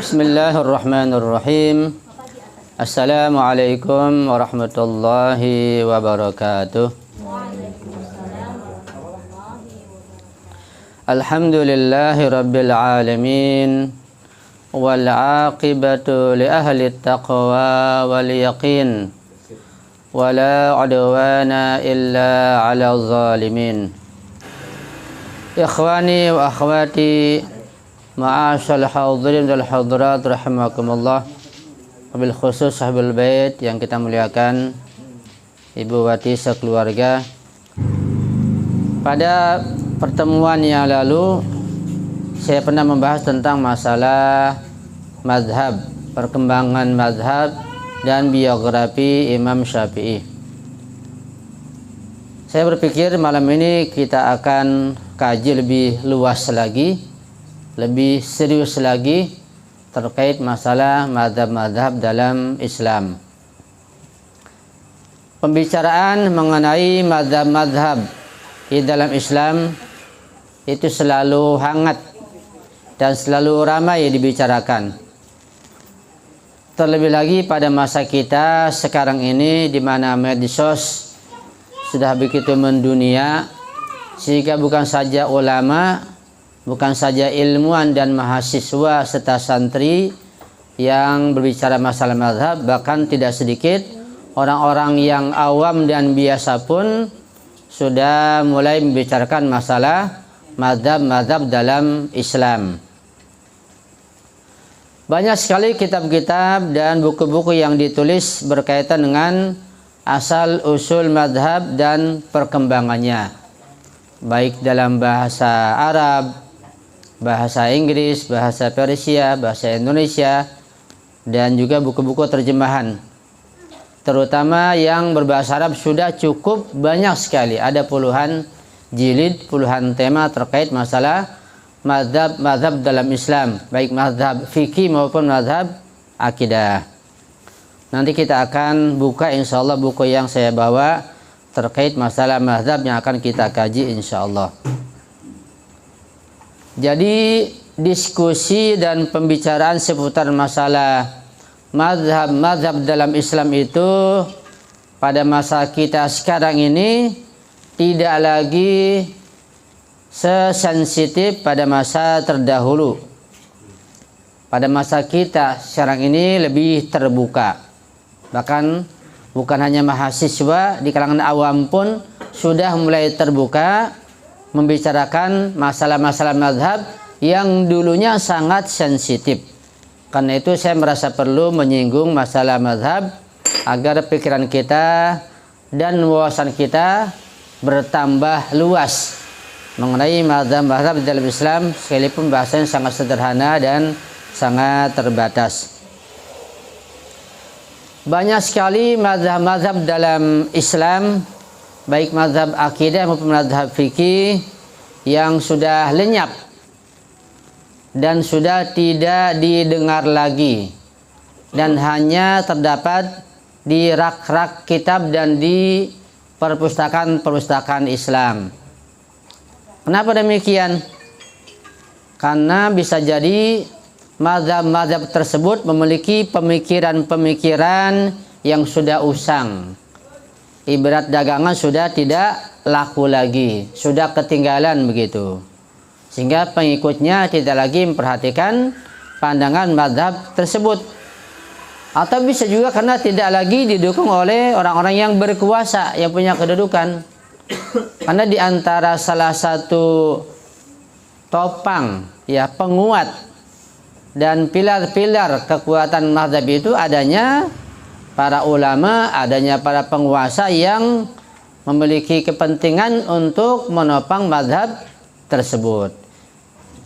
Bismillahirrahmanirrahim. Assalamualaikum warahmatullahi wabarakatuh. Alhamdulillahi rabbil alamin. Wal aqibatu li ahli taqwa wal yaqin. Wala udwana illa ala zalimin. Ikhwani wa akhwati, ma'asyal hadirin wal hadirat rahimakumullah. Wabil khusus sahabat bait yang kita muliakan, Ibu Wati sekeluarga. Pada pertemuan yang lalu saya pernah membahas tentang masalah mazhab, perkembangan mazhab dan biografi Imam Syafi'i. Saya berpikir malam ini kita akan kaji lebih luas lagi, lebih serius lagi terkait masalah mazhab-mazhab dalam Islam. Pembicaraan mengenai mazhab-mazhab di dalam Islam itu selalu hangat dan selalu ramai dibicarakan. Terlebih lagi pada masa kita sekarang ini, di mana medsos sudah begitu mendunia, sehingga bukan saja ulama, bukan saja ilmuwan dan mahasiswa serta santri yang berbicara masalah mazhab, bahkan tidak sedikit orang-orang yang awam dan biasa pun sudah mulai membicarakan masalah mazhab-mazhab dalam Islam. Banyak sekali kitab-kitab dan buku-buku yang ditulis berkaitan dengan asal usul mazhab dan perkembangannya, baik dalam bahasa Arab, bahasa Inggris, bahasa Persia, bahasa Indonesia, dan juga buku-buku terjemahan. Terutama yang berbahasa Arab sudah cukup banyak sekali. Ada puluhan jilid, puluhan tema terkait masalah mazhab dalam Islam, baik mazhab fikih maupun mazhab akidah. Nanti kita akan buka insyaallah buku yang saya bawa terkait masalah mazhab yang akan kita kaji insyaallah. Jadi diskusi dan pembicaraan seputar masalah mazhab dalam Islam itu pada masa kita sekarang ini tidak lagi sesensitif pada masa terdahulu. Pada masa kita sekarang ini lebih terbuka. Bahkan bukan hanya mahasiswa, di kalangan awam pun sudah mulai terbuka membicarakan masalah-masalah mazhab yang dulunya sangat sensitif. Karena itu saya merasa perlu menyinggung masalah mazhab agar pikiran kita dan wawasan kita bertambah luas mengenai mazhab-mazhab dalam Islam, sekalipun bahasanya sangat sederhana dan sangat terbatas. Banyak sekali mazhab-mazhab dalam Islam, baik mazhab akidah maupun mazhab fikih, yang sudah lenyap dan sudah tidak didengar lagi dan hanya terdapat di rak-rak kitab dan di perpustakaan-perpustakaan Islam. Kenapa demikian? Karena bisa jadi mazhab-mazhab tersebut memiliki pemikiran-pemikiran yang sudah usang. Ibarat dagangan sudah tidak laku lagi, sudah ketinggalan begitu. Sehingga pengikutnya tidak lagi memperhatikan pandangan mazhab tersebut. Atau bisa juga karena tidak lagi didukung oleh orang-orang yang berkuasa, yang punya kedudukan. Karena di antara salah satu topang, ya, penguat dan pilar-pilar kekuatan mazhab itu adanya para ulama, adanya para penguasa yang memiliki kepentingan untuk menopang mazhab tersebut.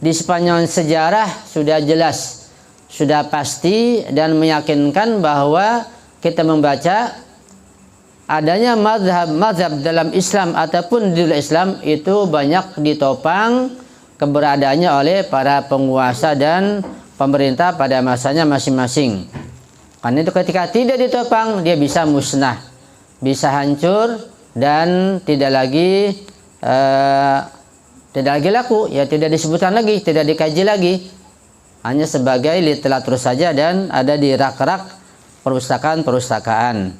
Di sepanjang sejarah sudah jelas, sudah pasti dan meyakinkan bahwa kita membaca adanya mazhab dalam Islam ataupun di luar Islam itu banyak ditopang keberadaannya oleh para penguasa dan pemerintah pada masanya masing-masing. Karena itu ketika tidak ditopang, dia bisa musnah, bisa hancur dan tidak lagi laku, ya tidak disebutkan lagi, tidak dikaji lagi. hanya sebagai literatur saja dan ada di rak-rak perpustakaan-perpustakaan.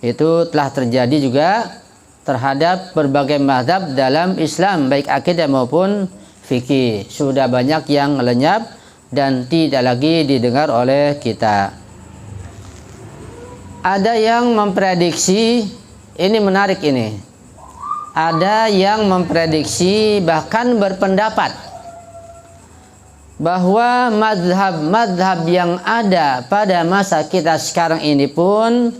Itu telah terjadi juga terhadap berbagai mazhab dalam Islam, baik akidah maupun fikih. Sudah banyak yang lenyap dan tidak lagi didengar oleh kita. Ada yang memprediksi, ini menarik ini. Ada yang memprediksi bahkan berpendapat bahwa mazhab-mazhab yang ada pada masa kita sekarang ini pun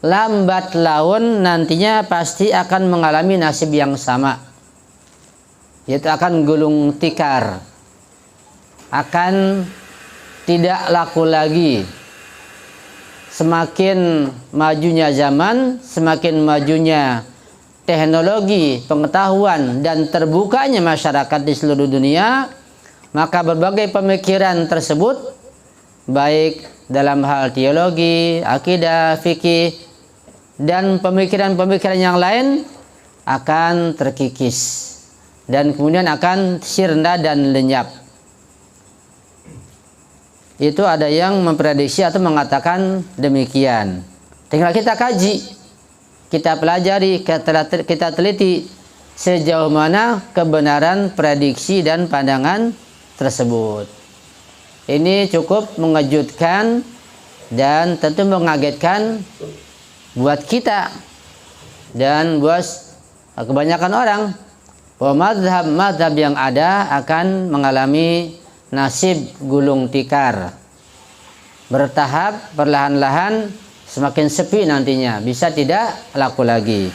lambat laun nantinya pasti akan mengalami nasib yang sama, yaitu akan gulung tikar, akan tidak laku lagi. Semakin majunya zaman, semakin majunya teknologi, pengetahuan, dan terbukanya masyarakat di seluruh dunia, maka berbagai pemikiran tersebut, baik dalam hal teologi, akidah, fikih, dan pemikiran-pemikiran yang lain akan terkikis dan kemudian akan sirna dan lenyap. Itu ada yang memprediksi atau mengatakan demikian. Tinggal kita kaji, kita pelajari, kita teliti sejauh mana kebenaran prediksi dan pandangan tersebut. Ini cukup mengejutkan dan tentu mengagetkan buat kita dan buat kebanyakan orang, bahwa mazhab-mazhab yang ada akan mengalami nasib gulung tikar, bertahap, perlahan-lahan, semakin sepi nantinya, bisa tidak laku lagi.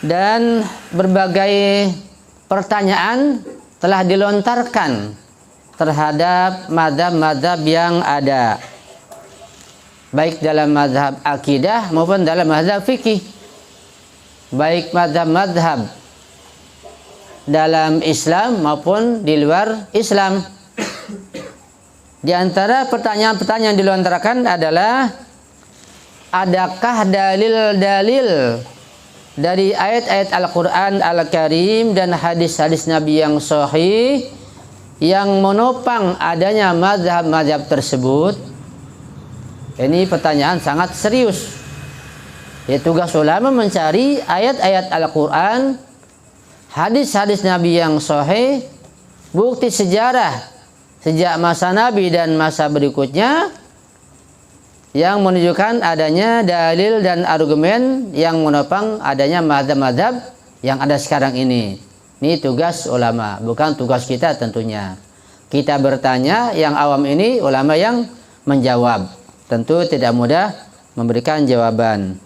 Dan berbagai pertanyaan telah dilontarkan terhadap mazhab-mazhab yang ada, baik dalam mazhab akidah maupun dalam mazhab fikih, baik mazhab-mazhab dalam Islam maupun di luar Islam. Di antara pertanyaan-pertanyaan yang dilontarkan adalah, adakah dalil-dalil dari ayat-ayat Al-Quran Al-Karim dan hadis-hadis Nabi yang sahih yang menopang adanya mazhab-mazhab tersebut? Ini pertanyaan sangat serius. Ya, tugas ulama mencari ayat-ayat Al-Quran, hadis-hadis Nabi yang sahih, bukti sejarah sejak masa Nabi dan masa berikutnya yang menunjukkan adanya dalil dan argumen yang menopang adanya mazhab-mazhab yang ada sekarang ini. Ini tugas ulama, bukan tugas kita tentunya. Kita bertanya, yang awam ini ulama yang menjawab. Tentu tidak mudah memberikan jawaban.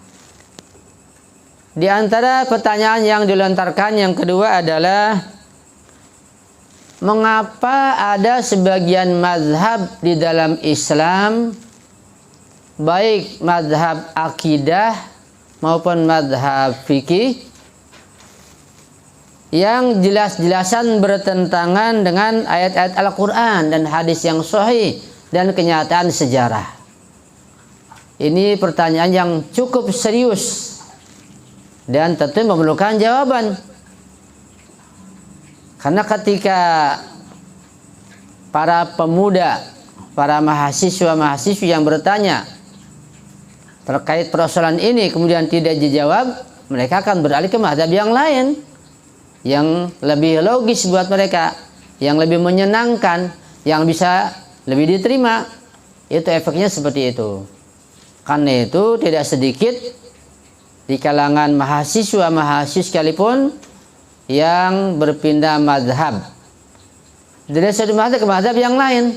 Di antara pertanyaan yang dilontarkan yang kedua adalah, mengapa ada sebagian mazhab di dalam Islam, baik mazhab akidah maupun mazhab fikih, yang jelas-jelasan bertentangan dengan ayat-ayat Al-Quran dan hadis yang sahih dan kenyataan sejarah? Ini pertanyaan yang cukup serius dan tentu memerlukan jawaban. Karena ketika para pemuda, para mahasiswa-mahasiswi yang bertanya terkait persoalan ini kemudian tidak dijawab, mereka akan beralih ke mazhab yang lain yang lebih logis buat mereka, yang lebih menyenangkan, yang bisa lebih diterima. Itu efeknya seperti itu. Karena itu tidak sedikit di kalangan mahasiswa-mahasiswa sekalipun yang berpindah mazhab dari satu mazhab ke mazhab yang lain.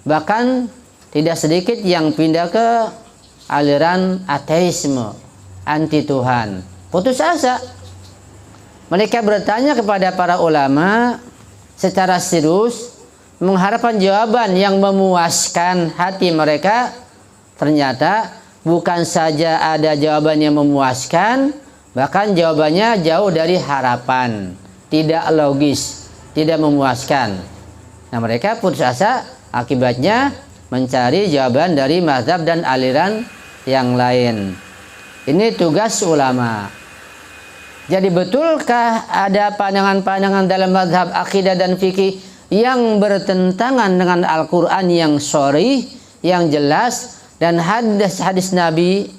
Bahkan tidak sedikit yang pindah ke aliran ateisme, anti Tuhan, putus asa. Mereka bertanya kepada para ulama secara serius, mengharapkan jawaban yang memuaskan hati mereka. Ternyata bukan saja ada jawaban yang memuaskan, bahkan jawabannya jauh dari harapan, tidak logis, tidak memuaskan. Nah, mereka putus asa, akibatnya mencari jawaban dari mazhab dan aliran yang lain. Ini tugas ulama. Jadi betulkah ada pandangan-pandangan dalam mazhab akidah dan fikih yang bertentangan dengan Al-Quran yang sharih, yang jelas, dan hadis-hadis Nabi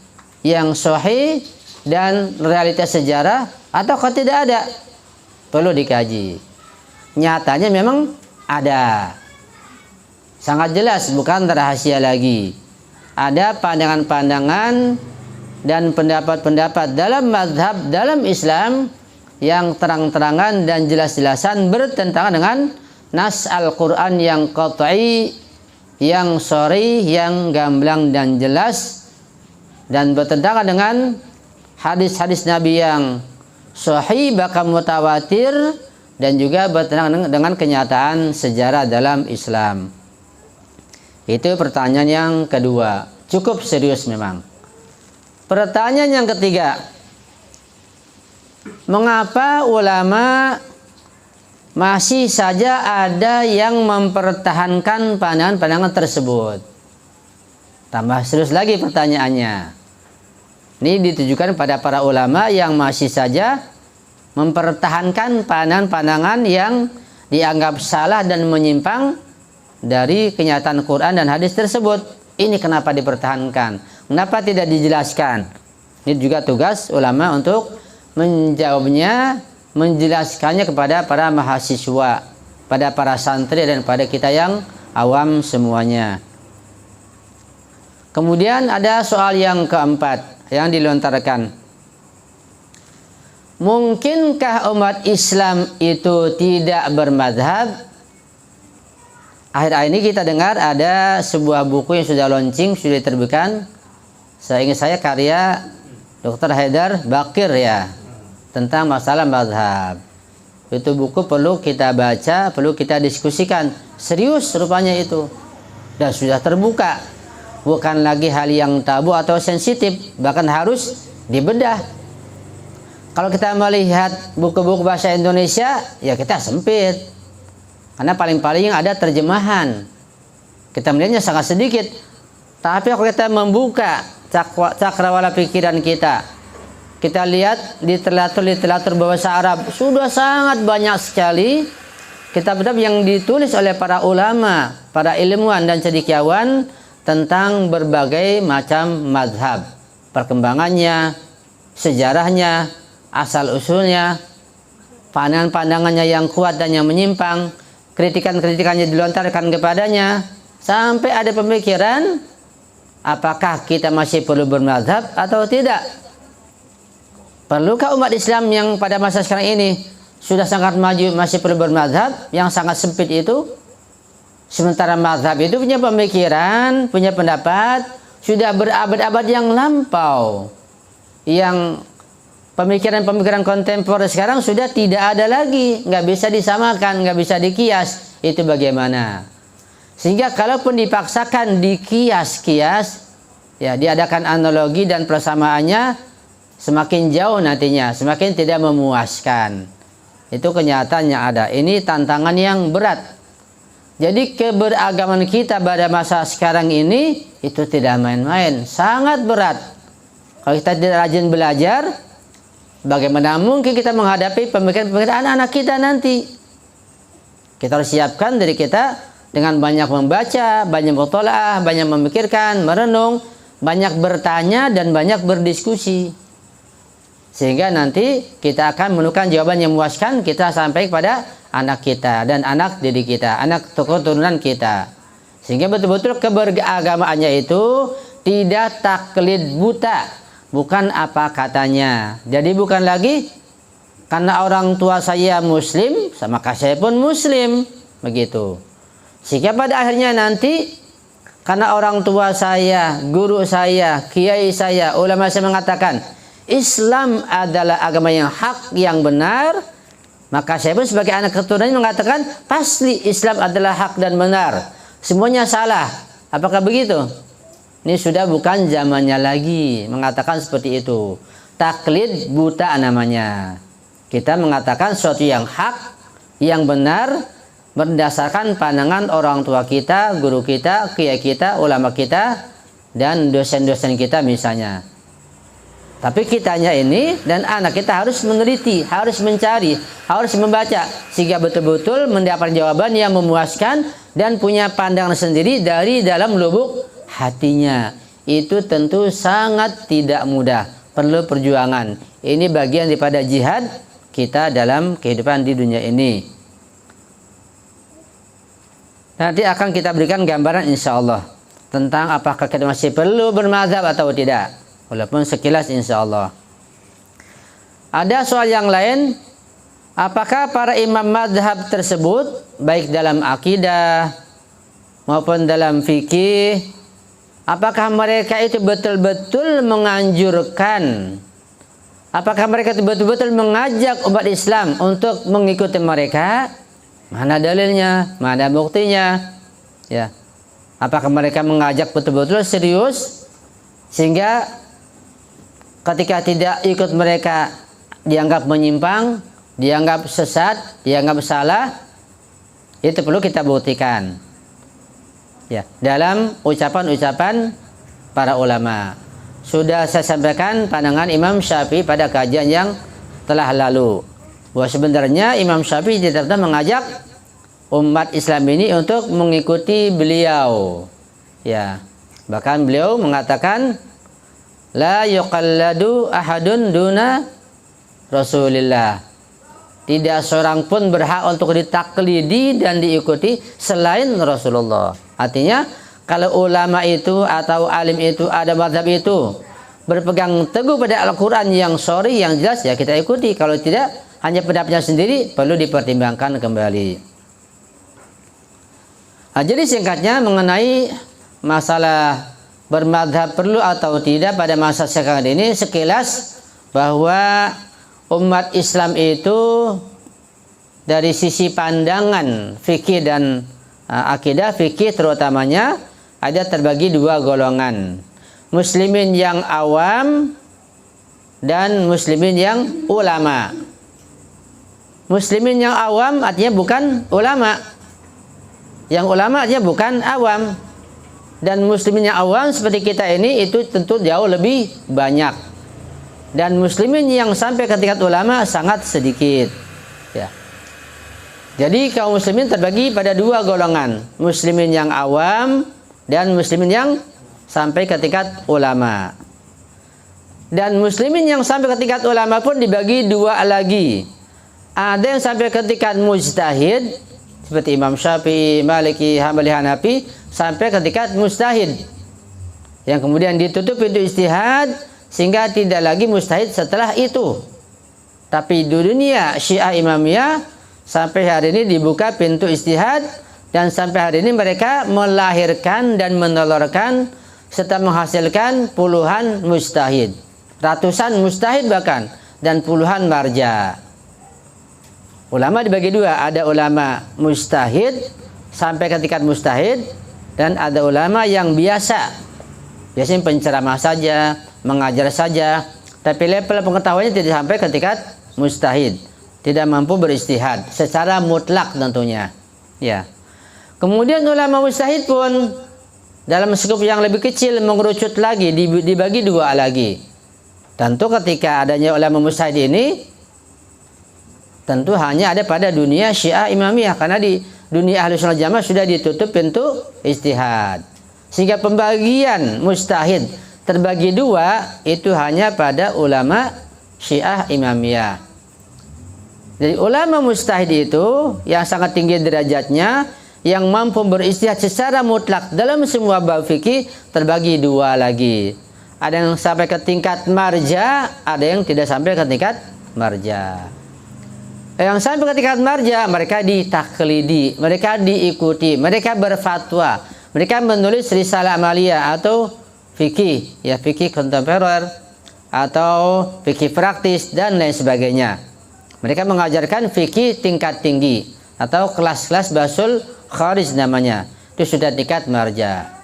yang sahih dan realitas sejarah, ataukah tidak ada? Perlu dikaji. Nyatanya memang ada. Sangat jelas, bukan rahasia lagi. Ada pandangan-pandangan dan pendapat-pendapat dalam mazhab, dalam Islam yang terang-terangan dan jelas-jelasan bertentangan dengan nas Al-Quran yang qat'i, yang sharih, yang gamblang dan jelas, dan bertentangan dengan hadis-hadis Nabi yang sahih bahkan mutawatir, dan juga bertentangan dengan kenyataan sejarah dalam Islam. Itu pertanyaan yang kedua. Cukup serius memang. Pertanyaan yang ketiga, mengapa ulama masih saja ada yang mempertahankan pandangan-pandangan tersebut? Tambah serius lagi pertanyaannya. Ini ditujukan pada para ulama yang masih saja mempertahankan pandangan-pandangan yang dianggap salah dan menyimpang dari kenyataan Quran dan hadis tersebut. Ini kenapa dipertahankan? Kenapa tidak dijelaskan? Ini juga tugas ulama untuk menjawabnya, menjelaskannya kepada para mahasiswa, pada para santri, dan pada kita yang awam semuanya. Kemudian ada soal yang keempat yang dilontarkan. Mungkinkah umat Islam itu tidak bermadhab? Akhir-akhir ini kita dengar ada sebuah buku yang sudah launching, sudah diterbitkan. Saya ingat saya karya Dr. Haidar Bakir ya, tentang masalah mazhab. Itu buku perlu kita baca, perlu kita diskusikan. Serius rupanya itu. Dan sudah terbuka. Bukan lagi hal yang tabu atau sensitif, bahkan harus dibedah. Kalau kita melihat buku-buku bahasa Indonesia, ya kita sempit. Karena paling-paling ada terjemahan. Kita melihatnya sangat sedikit. Tapi kalau kita membuka cakrawala pikiran kita, kita lihat literatur bahasa Arab, sudah sangat banyak sekali kitab-kitab yang ditulis oleh para ulama, para ilmuwan dan cendekiawan tentang berbagai macam mazhab, perkembangannya, sejarahnya, asal-usulnya, pandangan-pandangannya yang kuat dan yang menyimpang, kritikan-kritikannya dilontarkan kepadanya, sampai ada pemikiran apakah kita masih perlu bermazhab atau tidak. Perlukah umat Islam yang pada masa sekarang ini sudah sangat maju masih perlu bermazhab yang sangat sempit itu? Sementara mazhab itu punya pemikiran, punya pendapat sudah berabad-abad yang lampau, yang pemikiran-pemikiran kontemporer sekarang sudah tidak ada lagi, nggak bisa disamakan, nggak bisa dikias. Itu bagaimana? Sehingga kalaupun dipaksakan dikias-kias, ya diadakan analogi dan persamaannya, semakin jauh nantinya, semakin tidak memuaskan. Itu kenyataan yang ada. Ini tantangan yang berat. Jadi keberagaman kita pada masa sekarang ini itu tidak main-main, sangat berat. Kalau kita tidak rajin belajar, bagaimana mungkin kita menghadapi pemikiran-pemikiran anak-anak kita nanti? Kita harus siapkan diri kita dengan banyak membaca, banyak mutola'ah, banyak memikirkan, merenung, banyak bertanya, dan banyak berdiskusi. Sehingga nanti kita akan menemukan jawaban yang memuaskan, kita sampai kepada anak kita dan anak didik kita, anak keturunan kita. Sehingga betul-betul keberagamaannya itu tidak taklid buta. Bukan apa katanya. Jadi bukan lagi karena orang tua saya muslim, maka saya pun muslim. Begitu. Sehingga pada akhirnya nanti karena orang tua saya, guru saya, kiai saya, ulama saya mengatakan Islam adalah agama yang hak, yang benar, maka saya pun sebagai anak keturunan mengatakan pasti Islam adalah hak dan benar. Semuanya salah. Apakah begitu? Ini sudah bukan zamannya lagi mengatakan seperti itu. Taklid buta namanya. Kita mengatakan sesuatu yang hak, yang benar, berdasarkan pandangan orang tua kita, guru kita, kiai kita, ulama kita, dan dosen-dosen kita misalnya. Tapi kitanya ini dan anak kita harus meneliti, harus mencari, harus membaca sehingga betul-betul mendapat jawaban yang memuaskan dan punya pandangan sendiri dari dalam lubuk hatinya. Itu tentu sangat tidak mudah, perlu perjuangan. Ini bagian daripada jihad kita dalam kehidupan di dunia ini. Nanti akan kita berikan gambaran insya Allah tentang apakah kita masih perlu bermadzhab atau tidak. Walaupun sekilas insya Allah. Ada soal yang lain, apakah para imam madhab tersebut baik dalam akidah maupun dalam fikih, apakah mereka itu betul-betul menganjurkan, apakah mereka itu betul-betul mengajak umat Islam untuk mengikuti mereka? Mana dalilnya, mana buktinya? Ya, apakah mereka mengajak betul-betul serius sehingga ketika tidak ikut mereka dianggap menyimpang, dianggap sesat, dianggap salah? Itu perlu kita buktikan. Ya, dalam ucapan-ucapan para ulama. Sudah saya sampaikan pandangan Imam Syafi'i pada kajian yang telah lalu, bahwa sebenarnya Imam Syafi'i tidak pernah mengajak umat Islam ini untuk mengikuti beliau. Ya, bahkan beliau mengatakan la yuqalladu ahadun duna Rasulillah. Tidak seorang pun berhak untuk ditaklidi dan diikuti selain Rasulullah. Artinya kalau ulama itu atau alim itu, ada mazhab itu berpegang teguh pada Al-Quran yang sahih, yang jelas, ya kita ikuti. Kalau tidak, hanya pendapatnya sendiri, perlu dipertimbangkan kembali. Nah, jadi singkatnya mengenai masalah bermadhab perlu atau tidak pada masa sekarang ini, sekilas bahwa umat Islam itu dari sisi pandangan fikih dan akidah, fikih terutamanya, ada terbagi dua golongan, muslimin yang awam dan muslimin yang ulama. Muslimin yang awam artinya bukan ulama, yang ulama artinya bukan awam. Dan muslimin yang awam seperti kita ini itu tentu jauh lebih banyak. Dan muslimin yang sampai ke tingkat ulama sangat sedikit. Ya. Jadi kaum muslimin terbagi pada dua golongan, muslimin yang awam dan muslimin yang sampai ke tingkat ulama. Dan muslimin yang sampai ke tingkat ulama pun dibagi dua lagi. Ada yang sampai ke tingkat mujtahid seperti Imam Syafi'i, Maliki, Hambali, Hanafi, sampai ke tingkat mustahid, yang kemudian ditutup pintu istihad sehingga tidak lagi mustahid setelah itu. Tapi di dunia Syiah Imamiyah sampai hari ini dibuka pintu istihad, dan sampai hari ini mereka melahirkan dan menelurkan serta menghasilkan puluhan mustahid, ratusan mustahid bahkan, dan puluhan marja. Ulama dibagi dua, ada ulama mustahid sampai ke tingkat mustahid, dan ada ulama yang biasa, biasanya penceramah saja, mengajar saja, tapi level pengetahuannya tidak sampai ke tingkat mustahid, tidak mampu beristihad secara mutlak tentunya. Ya. Kemudian ulama mustahid pun dalam skup yang lebih kecil mengerucut lagi, dibagi dua lagi. Tentu ketika adanya ulama mustahid ini tentu hanya ada pada dunia Syiah Imamiyah, karena di dunia Ahlussunnah Jamaah sudah ditutup pintu istihad, sehingga pembagian mustahid terbagi dua itu hanya pada ulama Syiah Imamiyah. Jadi ulama mustahid itu yang sangat tinggi derajatnya, yang mampu beristihad secara mutlak dalam semua bab fikih, terbagi dua lagi. Ada yang sampai ke tingkat marja, ada yang tidak sampai ke tingkat marja. Yang sampai ke tingkat marja, mereka ditaklidi, mereka diikuti, mereka berfatwa, mereka menulis risalah amaliyah atau fikih, ya fikih kontemporer atau fikih praktis dan lain sebagainya. Mereka mengajarkan fikih tingkat tinggi atau kelas-kelas basul kharij namanya. Itu sudah tingkat marja.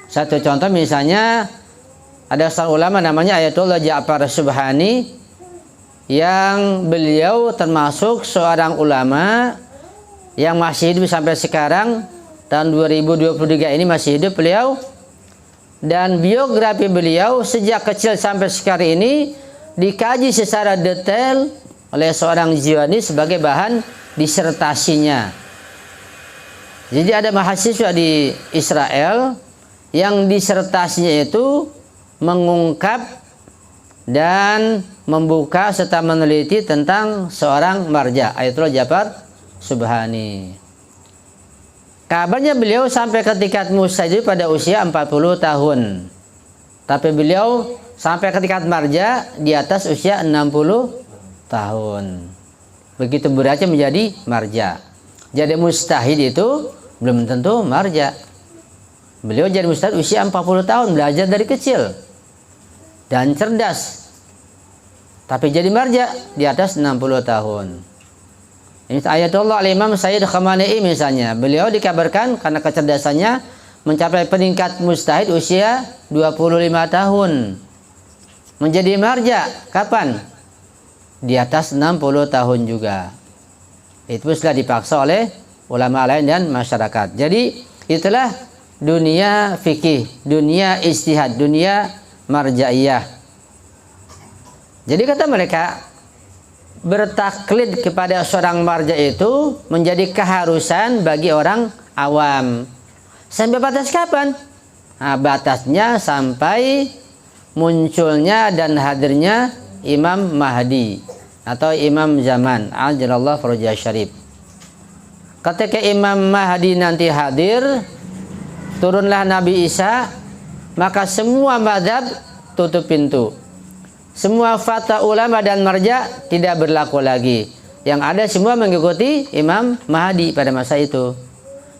Satu contoh misalnya, ada seorang ulama namanya Ayatullah Ja'far Subhani, yang beliau termasuk seorang ulama yang masih hidup sampai sekarang, tahun 2023 ini masih hidup beliau. dan biografi beliau sejak kecil sampai sekarang ini dikaji secara detail oleh seorang Ziwani sebagai bahan disertasinya. Jadi ada mahasiswa di Israel yang disertasinya itu mengungkap dan membuka serta meneliti tentang seorang marja, Ayatullah Ja'far Subhani. Kabarnya beliau sampai ke tingkat mujtahid pada usia 40 tahun. Tapi beliau sampai ke tingkat marja di atas usia 60 tahun. Begitu beratnya menjadi marja. Jadi mujtahid itu belum tentu marja. Beliau jadi mujtahid usia 40 tahun, belajar dari kecil dan cerdas. Tapi jadi marja di atas 60 tahun. Ini Ayatullah Al-Imam Sayyid Khamenei misalnya. Beliau dikabarkan karena kecerdasannya mencapai peningkat mujtahid usia 25 tahun. Menjadi marja kapan? Di atas 60 tahun juga. Itu sudah dipaksa oleh ulama lain dan masyarakat. Jadi itulah dunia fikih, dunia ijtihad, dunia marja'iyah. Jadi kata mereka, bertaklid kepada seorang marja itu menjadi keharusan bagi orang awam. Sampai batas kapan? Nah, batasnya sampai munculnya dan hadirnya Imam Mahdi atau Imam Zaman, ajalallahu farajah syarif. Ketika Imam Mahdi nanti hadir, turunlah Nabi Isa, maka semua mazhab tutup pintu. Semua fatwa ulama dan marja tidak berlaku lagi. Yang ada semua mengikuti Imam Mahdi pada masa itu.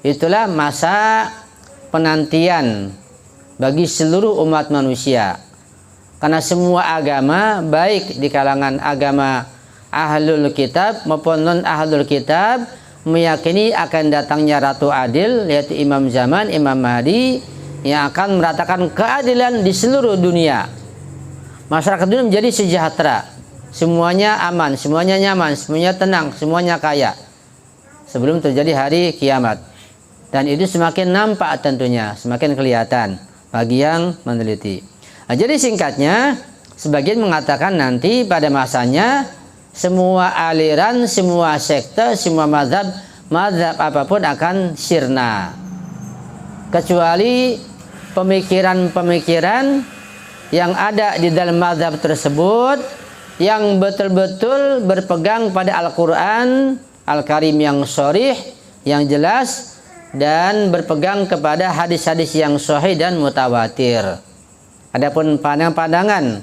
Itulah masa penantian bagi seluruh umat manusia. Karena semua agama, baik di kalangan agama ahlul kitab maupun non ahlul kitab, meyakini akan datangnya Ratu Adil, yaitu Imam Zaman, Imam Mahdi, yang akan meratakan keadilan di seluruh dunia. Masyarakat dunia menjadi sejahtera, semuanya aman, semuanya nyaman, semuanya tenang, semuanya kaya sebelum terjadi hari kiamat. Dan itu semakin nampak tentunya, semakin kelihatan bagi yang meneliti. Nah, jadi singkatnya, sebagian mengatakan nanti pada masanya semua aliran, semua sekte, semua mazhab apapun akan sirna, kecuali pemikiran-pemikiran yang ada di dalam mazhab tersebut yang betul-betul berpegang pada Al-Quran Al-Karim yang sharih, yang jelas, dan berpegang kepada hadis-hadis yang sahih dan mutawatir. Adapun pandangan-pandangan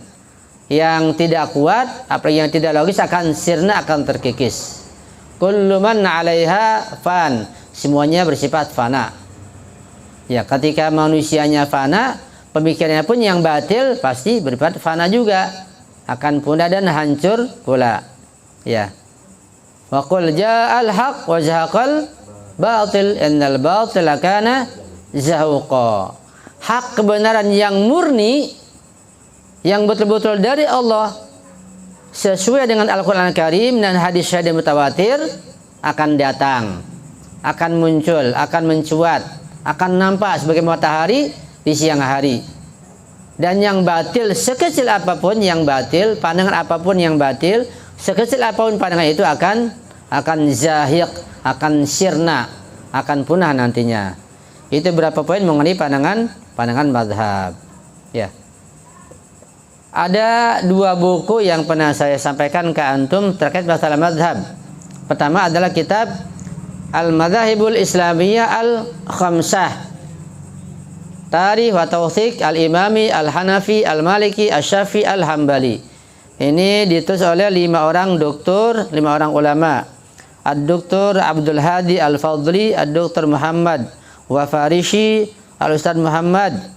yang tidak kuat, apalagi yang tidak logis, akan sirna, akan terkikis. Kullu man 'alaiha fan, semuanya bersifat fana. Ya, ketika manusianya fana, pemikirannya pun yang batil pasti bersifat fana juga, akan punah dan hancur pula. Ya. Wa qul ja'al haqq wa zahaqal batil innal batila kana zahuqa. Hak, kebenaran yang murni, yang betul-betul dari Allah sesuai dengan Al-Quran Al-Karim dan hadis-hadis mutawatir akan datang, akan muncul, akan mencuat, akan nampak sebagai matahari di siang hari. Dan yang batil, sekecil apapun yang batil, pandangan apapun yang batil, sekecil apapun pandangan itu akan zahiq, akan sirna, akan punah nantinya. Itu berapa poin mengenai pandangan mazhab. Ya. Ada dua buku yang pernah saya sampaikan ke antum terkait masalah mazhab. Pertama adalah kitab Al-Madzhabul Islamiyah Al-Khamsah, Tarikh wa Tawthiq Al-Imami Al-Hanafi Al-Maliki Asy-Syafi'i Al-Hambali. Ini ditulis oleh 5 orang doktor, 5 orang ulama. Ad-Doktor Abdul Hadi Al-Fadli, Ad-Doktor Muhammad Wafarishi, Al-Ustaz Muhammad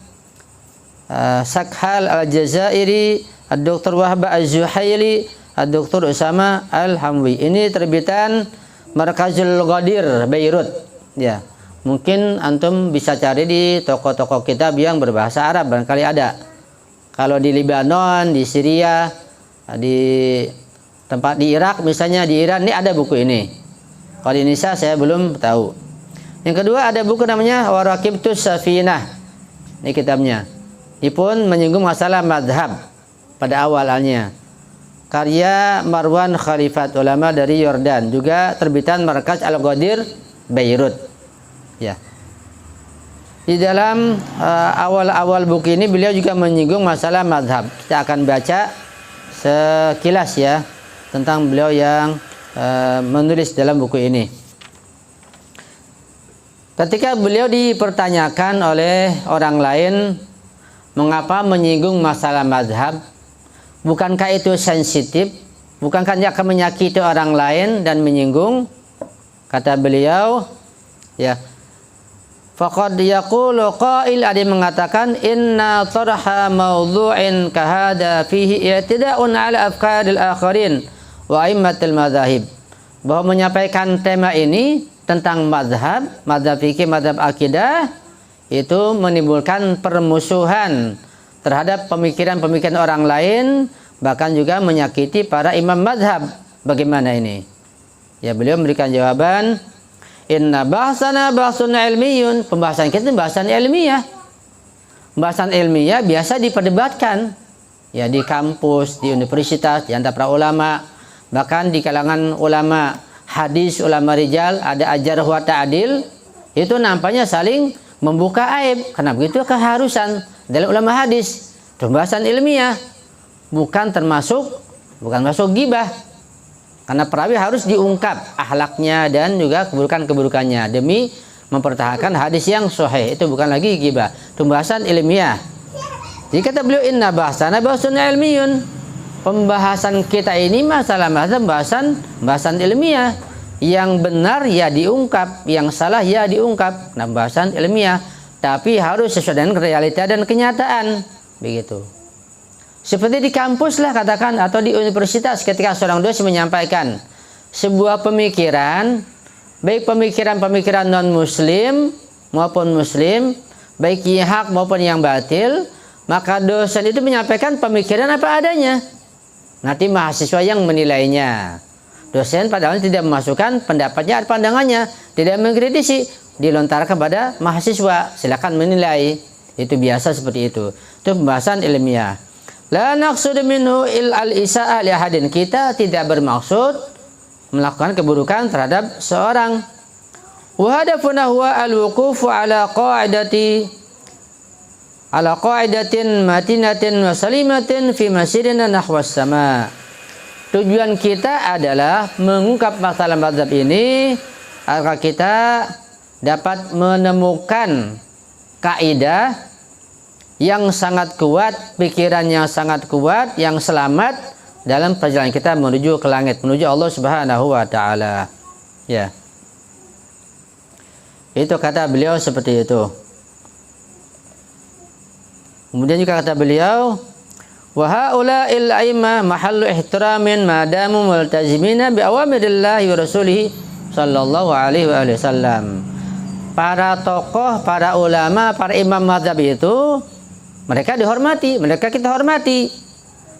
Sakhal Al-Jazairi, Ad-Doktor Wahba Az-Zuhaili, Ad-Doktor Usama Al-Hamwi. Ini terbitan Markazul Ghadir Beirut. Ya. Mungkin antum bisa cari di toko-toko kitab yang berbahasa Arab, barangkali ada. Kalau di Lebanon, di Syria, di tempat di Irak misalnya, di Iran, ini ada buku ini. Kalau di Indonesia saya belum tahu. Yang kedua ada buku namanya Warakibtus Safinah. Ini kitabnya. Ipun menyinggung masalah madhab pada awalnya. Karya Marwan Khalifat, ulama dari Yordan, juga terbitan Markaz Al-Ghadir Beirut. Ya. Di dalam awal-awal buku ini beliau juga menyinggung masalah madhab. Kita akan baca sekilas ya tentang beliau yang menulis dalam buku ini. Ketika beliau dipertanyakan oleh orang lain mengapa menyinggung masalah madhab, bukankah itu sensitif, bukankah dia akan menyakiti orang lain dan menyinggung? Kata beliau, ya, faqad yaqulu qail, ada yang mengatakan inna tarha mawdu'in kahada fihi i'tida'un ala afkaril akharin wa aimmatil madhahib, bahwa menyampaikan tema ini tentang madhab fikih, madhab akidah, itu menimbulkan permusuhan terhadap pemikiran-pemikiran orang lain, bahkan juga menyakiti para imam madhab. Bagaimana ini? Ya, beliau memberikan jawaban, inna bahsana bahsun ilmiyun, pembahasan kita bahasan ilmiah. Pembahasan ilmiah biasa diperdebatkan ya di kampus, di universitas, di antara para ulama, bahkan di kalangan ulama hadis, ulama rijal, ada ajar wa ta'adil, itu nampaknya saling membuka aib. Karena begitu keharusan dalam ulama hadis, pembahasan ilmiah, bukan masuk gibah. Karena perawi harus diungkap akhlaknya dan juga keburukan-keburukannya demi mempertahankan hadis yang sahih. Itu bukan lagi gibah, pembahasan ilmiah. Jadi kata beliau, inna bahsana bahsun ilmiyun, pembahasan kita ini masalah bahasan ilmiah. Yang benar ya diungkap, yang salah ya diungkap. Nah, bahasan ilmiah, tapi harus sesuai dengan realita dan kenyataan. Begitu. Seperti di kampus lah katakan, atau di universitas, ketika seorang dosen menyampaikan sebuah pemikiran, baik pemikiran non muslim maupun muslim, baik yang hak maupun yang batil, maka dosen itu menyampaikan pemikiran apa adanya. Nanti mahasiswa yang menilainya. Dosen padahal tidak memasukkan pendapatnya atau pandangannya, tidak mengkritisi, dilontarkan kepada mahasiswa, silakan menilai. Itu biasa seperti itu. Itu pembahasan ilmiah. La naqsudu minhu al-isa'ah li ahadin, kita tidak bermaksud melakukan keburukan terhadap seorang. Wa hadafuna huwa al-wuqufu ala qaidatin matinatin wa salimatin fi masirina nahwas sama. Tujuan kita adalah mengungkap masalah mazhab ini agar kita dapat menemukan kaidah yang sangat kuat, pikiran yang sangat kuat, yang selamat dalam perjalanan kita menuju ke langit, menuju Allah Subhanahu wa taala. Ya. Itu kata beliau seperti itu. Kemudian juga kata beliau, wa haula'il a'immah mahallu ihtiramin ma damu multazimina bi awamirillahi wa rasulihi sallallahu alaihi wasallam. Para tokoh, para ulama, para imam mazhab itu mereka dihormati, mereka kita hormati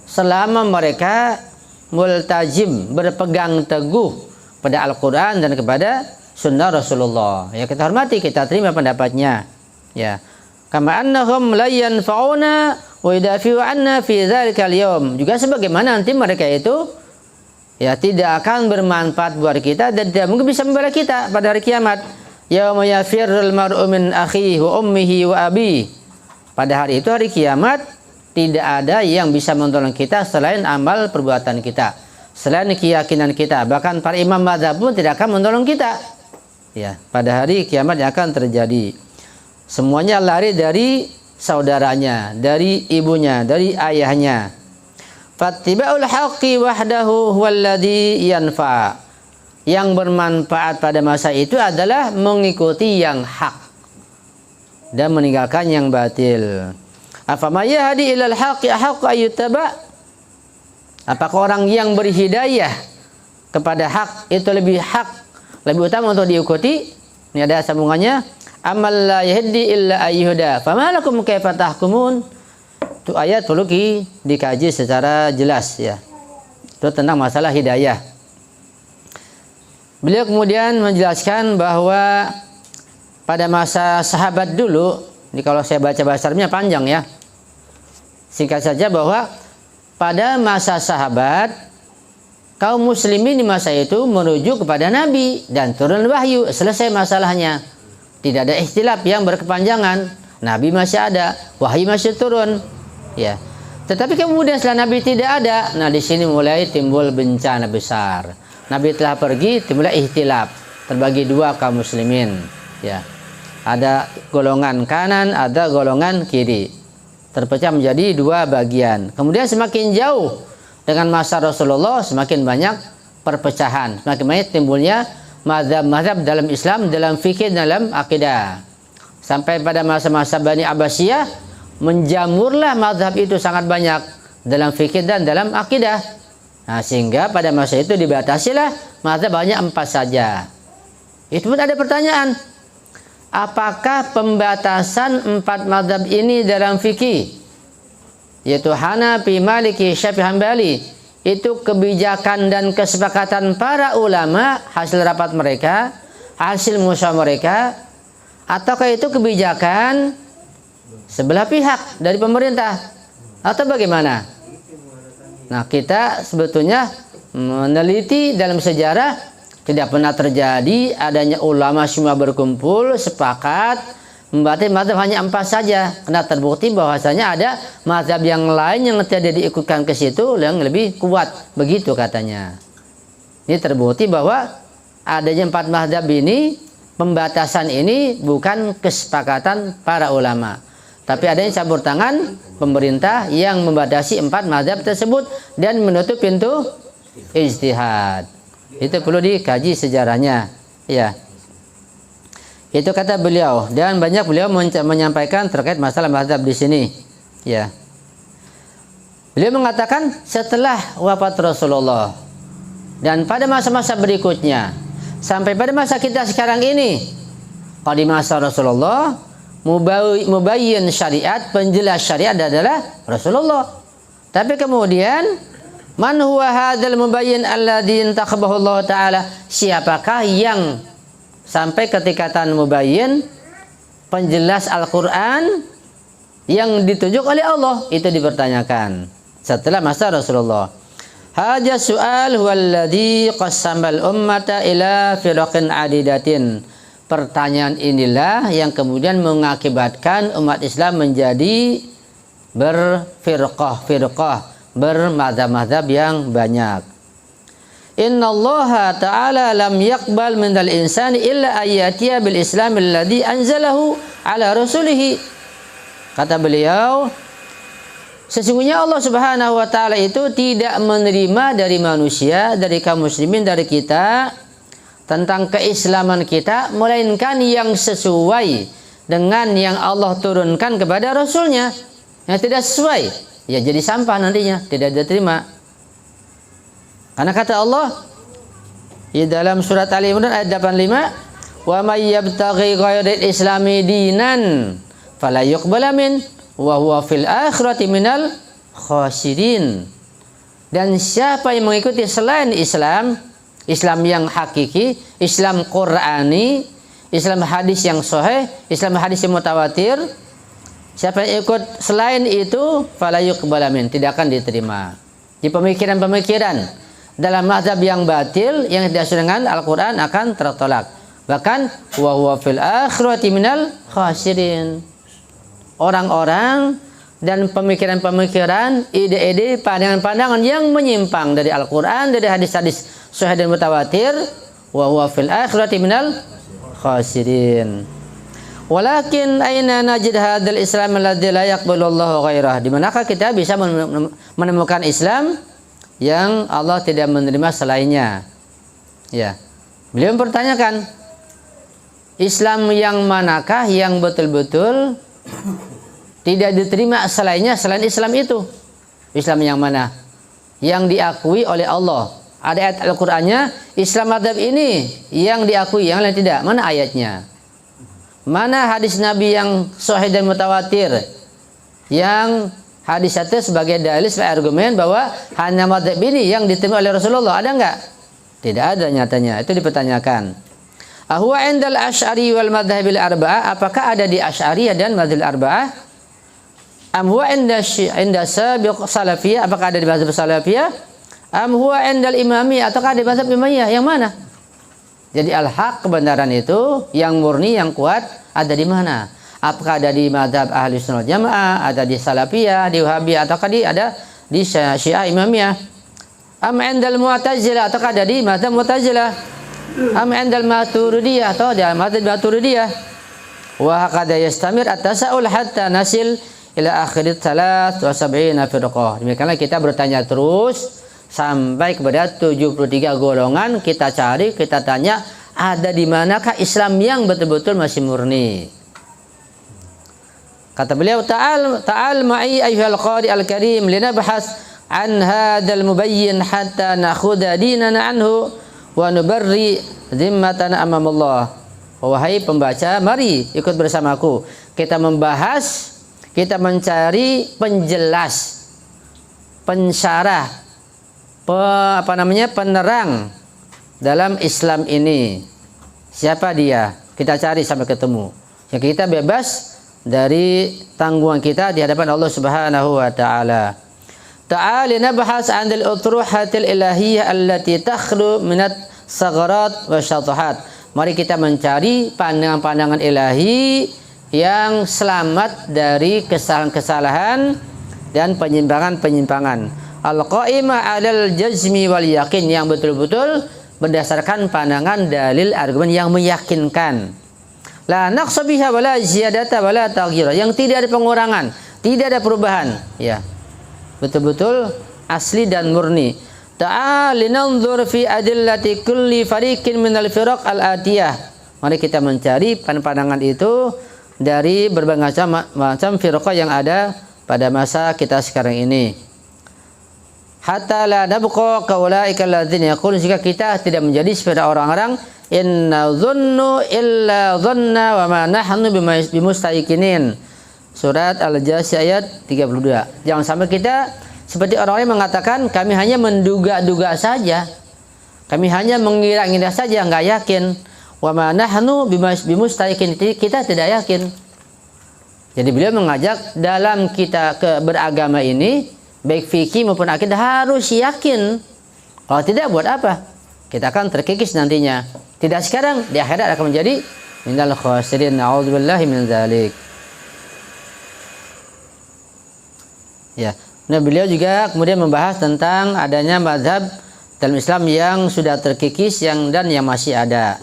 selama mereka multazim, berpegang teguh pada Al-Qur'an dan kepada sunnah Rasulullah. Ya, kita hormati, kita terima pendapatnya. Ya. Kama annahum la yanfa'una wa yudafi'u 'anna fi dzalikal yaum. Juga sebagaimana nanti mereka itu ya tidak akan bermanfaat buat kita dan tidak mungkin bisa membela kita pada hari kiamat. Yauma yafirrul mar'u min akhihi wa ummihi wa abi. Pada hari itu, hari kiamat, tidak ada yang bisa menolong kita selain amal perbuatan kita, selain keyakinan kita. Bahkan para imam mazhab pun tidak akan menolong kita. Ya, pada hari kiamat yang akan terjadi. Semuanya lari dari saudaranya, dari ibunya, dari ayahnya. Fattiba'ul haqqi wahdahu huwallazi yanfa. Yang bermanfaat pada masa itu adalah mengikuti yang hak dan meninggalkan yang batil. Afama yahdi ilal haqqi haqqu ayyutaba. Apakah orang yang berhidayah kepada hak itu lebih utama untuk diikuti? Ini ada sambungannya. Amal la yahdi illa ayyuda. Fama lakum kaifa tahkumun. Itu ayat perlu dikaji secara jelas ya. Itu tentang masalah hidayah. Beliau kemudian menjelaskan bahwa pada masa sahabat dulu, ini kalau saya baca bahasa Arabnya panjang ya. Singkat saja bahwa pada masa sahabat, kaum muslimin di masa itu merujuk kepada Nabi dan turun wahyu. Selesai masalahnya. Tidak ada ikhtilaf yang berkepanjangan. Nabi masih ada, wahyu masih turun. Ya. Tetapi kemudian setelah Nabi tidak ada, nah di sini mulai timbul bencana besar. Nabi telah pergi, timbul ikhtilaf. Terbagi dua kaum muslimin. Ya. Ada golongan kanan, ada golongan kiri. Terpecah menjadi dua bagian. Kemudian semakin jauh dengan masa Rasulullah, semakin banyak perpecahan. Semakin banyak timbulnya mazhab-mazhab dalam Islam, dalam fikih, dalam akidah. Sampai pada masa-masa Bani Abbasiyah, menjamurlah mazhab itu sangat banyak dalam fikih dan dalam akidah. Nah, sehingga pada masa itu dibatasilah mazhab hanya 4 saja. Itu pun ada pertanyaan. Apakah pembatasan 4 mazhab ini dalam fikih, yaitu Hanafi, Maliki, Syafi'i, Hambali, itu kebijakan dan kesepakatan para ulama, hasil rapat mereka, hasil musyawarah mereka, ataukah itu kebijakan sebelah pihak dari pemerintah, atau bagaimana? Nah, kita sebetulnya meneliti dalam sejarah, tidak pernah terjadi adanya ulama semua berkumpul sepakat membatasi mazhab hanya 4 saja. Karena terbukti bahwasanya ada mazhab yang lain yang tidak diikutkan ke situ yang lebih kuat, begitu katanya. Ini terbukti bahwa adanya 4 mazhab ini, pembatasan ini bukan kesepakatan para ulama, tapi adanya campur tangan pemerintah yang membatasi 4 mazhab tersebut dan menutup pintu ijtihad. Itu perlu dikaji sejarahnya, ya. Itu kata beliau, dan banyak beliau menyampaikan terkait masalah mazhab di sini, ya. Beliau mengatakan setelah wafat Rasulullah dan pada masa-masa berikutnya sampai pada masa kita sekarang ini, kalau di masa Rasulullah mubayyin syariat, penjelas syariat adalah Rasulullah. Tapi kemudian man huwa hadzal mubayyin alladzi intakhabahu Allah taala? Siapakah yang sampai ketikatan mubayyin, penjelas Al-Qur'an yang ditunjuk oleh Allah? Itu dipertanyakan setelah masa Rasulullah. Hadza su'al huwallazi qassamal ummata ila firaqin adidatin. Pertanyaan inilah yang kemudian mengakibatkan umat Islam menjadi berfirqah, bermadzhab-madzhab yang banyak. Innallaha ta'ala lam yaqbal minal insani illa ayyatiya bil islam alladhi anzalahu ala rasulih. Kata beliau, sesungguhnya Allah Subhanahu wa taala itu tidak menerima dari manusia, dari kaum muslimin, dari kita, tentang keislaman kita, melainkan yang sesuai dengan yang Allah turunkan kepada Rasulnya. Yang tidak sesuai, ya jadi sampah nantinya, tidak diterima. Karena kata Allah di dalam surat Ali Imran ayat 85, wa may yabtaghi ghairal islami dinan fala yuqbala min wa huwa fil akhirati minal khasirin. Dan siapa yang mengikuti selain Islam, Islam yang hakiki, Islam Qur'ani, Islam hadis yang sahih, Islam hadis yang mutawatir, siapa yang ikut selain itu fala yuqbala min, tidak akan diterima. Di pemikiran-pemikiran dalam mazhab yang batil yang tidak sesuai dengan Al-Quran akan tertolak. Bahkan wa huwa fil akhirati minal khasirin. Orang-orang dan pemikiran-pemikiran, ide-ide, pandangan-pandangan yang menyimpang dari Al-Quran, dari hadis-hadis sahih dan mutawatir, wa huwa fil akhirati minal khasirin. Walakin aina najid hadzal Islam alladzi la yaqbalu Allahu ghairah? Di manakah kita bisa menemukan Islam yang Allah tidak menerima selainnya? Ya. Beliau mempertanyakan, Islam yang manakah yang betul-betul tidak diterima selainnya, selain Islam itu? Islam yang mana? Yang diakui oleh Allah. Ada ayat Al-Qur'annya, Islam madzhab ini yang diakui, yang lain tidak. Mana ayatnya? Mana hadis Nabi yang sahih dan mutawatir, yang hadis itu sebagai dalil, sebagai argumen bahwa hanya madzhab ini yang diterima oleh Rasulullah? Ada enggak? Tidak ada nyatanya. Itu dipertanyakan. Ahwa indal asy'ari wal madhhabil arba'ah? Apakah ada di Asy'ariyah dan madhhabil arba'ah? am huwa inda sabiq salafiyah, apakah ada di mazhab salafiyah, am huwa indal imamiyah, ataukah ada di mazhab imamiyah, yang mana? Jadi al-haq, kebenaran itu yang murni, yang kuat ada di mana? Apakah ada di mazhab ahli sunnah jamaah, ada di salafiyah, di wahabiyah, ataukah ada di syiah imamiyah? Am indal mu'tazilah, ataukah ada di mazhab mu'tazilah? Am indal maturidiyah, atau di mazhab maturidiyah? Wa hakadha yastamir at-tasa'ul hatta nasil ila akhirat 73 firqah. Demikianlah kita bertanya terus sampai kepada 73 golongan. Kita cari, kita tanya, ada di manakah Islam yang betul-betul masih murni. Kata beliau, ta'al ma'i ayyuhal qari al-karim linabhas an hadzal mubayyin hatta nakhudha dinana anhu wa nubarri dhimmatana amamallah. Wahai pembaca, mari ikut bersamaku. Kita membahas, kita mencari penjelas, pensyarah, penerang dalam Islam ini. Siapa dia? Kita cari sampai ketemu. Ya, kita bebas dari tanggungan kita di hadapan Allah Subhanahu wa taala. Ta'ala nabhas 'anil utruhatil ilahiyyah allati takhlu minat sagharat wa syatahat. Mari kita mencari pandangan-pandangan ilahi yang selamat dari kesalahan-kesalahan dan penyimpangan-penyimpangan. Al-qa'imah 'alal jazmi wal yakin, yang betul-betul berdasarkan pandangan dalil argumen yang meyakinkan. La naqsa biha wala ziyadata wala taghyira, yang tidak ada pengurangan, tidak ada perubahan, ya. Betul-betul asli dan murni. Ta'al linanzur fi adillati kulli fariqin minal firaq al-atiyah. Mari kita mencari pandangan itu dari berbagai macam firqah yang ada pada masa kita sekarang ini. Hatta la nabqa kaulaika alladzina yaqulun, jika kita tidak menjadi seperti orang-orang inna dhunnu illa dhanna wa ma nahnu bimustaqinin. Surat Al-Jasiyah ayat 32. Jangan sampai kita seperti orang yang mengatakan kami hanya menduga-duga saja, kami hanya mengira-ngira saja, nggak yakin. Wa ma nahnu bimustaqinin, kita tidak yakin. Jadi beliau mengajak dalam kita beragama ini, baik fikih maupun akidah, harus yakin. Kalau tidak, buat apa? Kita akan terkikis nantinya. Tidak sekarang, di akhirat akan menjadi minal khasirin. Na'udzubillahi min dzalik. Ya. Nah, beliau juga kemudian membahas tentang adanya mazhab dalam Islam yang sudah terkikis dan yang masih ada.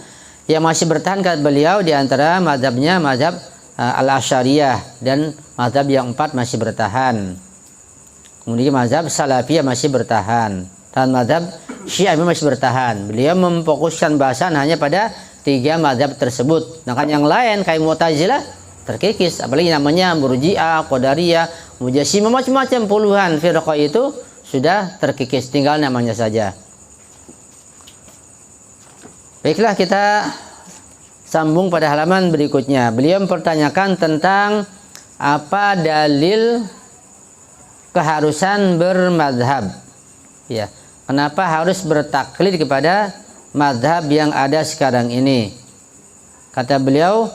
Yang masih bertahan, kata beliau, di antara mazhabnya mazhab Al-Asy'ariyah, dan mazhab yang 4 masih bertahan. Kemudian mazhab Salafiyah masih bertahan, dan mazhab Syiah masih bertahan. Beliau memfokuskan bahasan hanya pada 3 mazhab tersebut. Sedangkan yang lain kayak Mu'tazilah terkikis, apalagi namanya Murji'ah, Qadariyah, Mujassimah, macam-macam puluhan firqah itu sudah terkikis, tinggal namanya saja. Baiklah, kita sambung pada halaman berikutnya. Beliau mempertanyakan tentang apa dalil keharusan bermadhab. Ya, kenapa harus bertaklid kepada madhab yang ada sekarang ini? Kata beliau,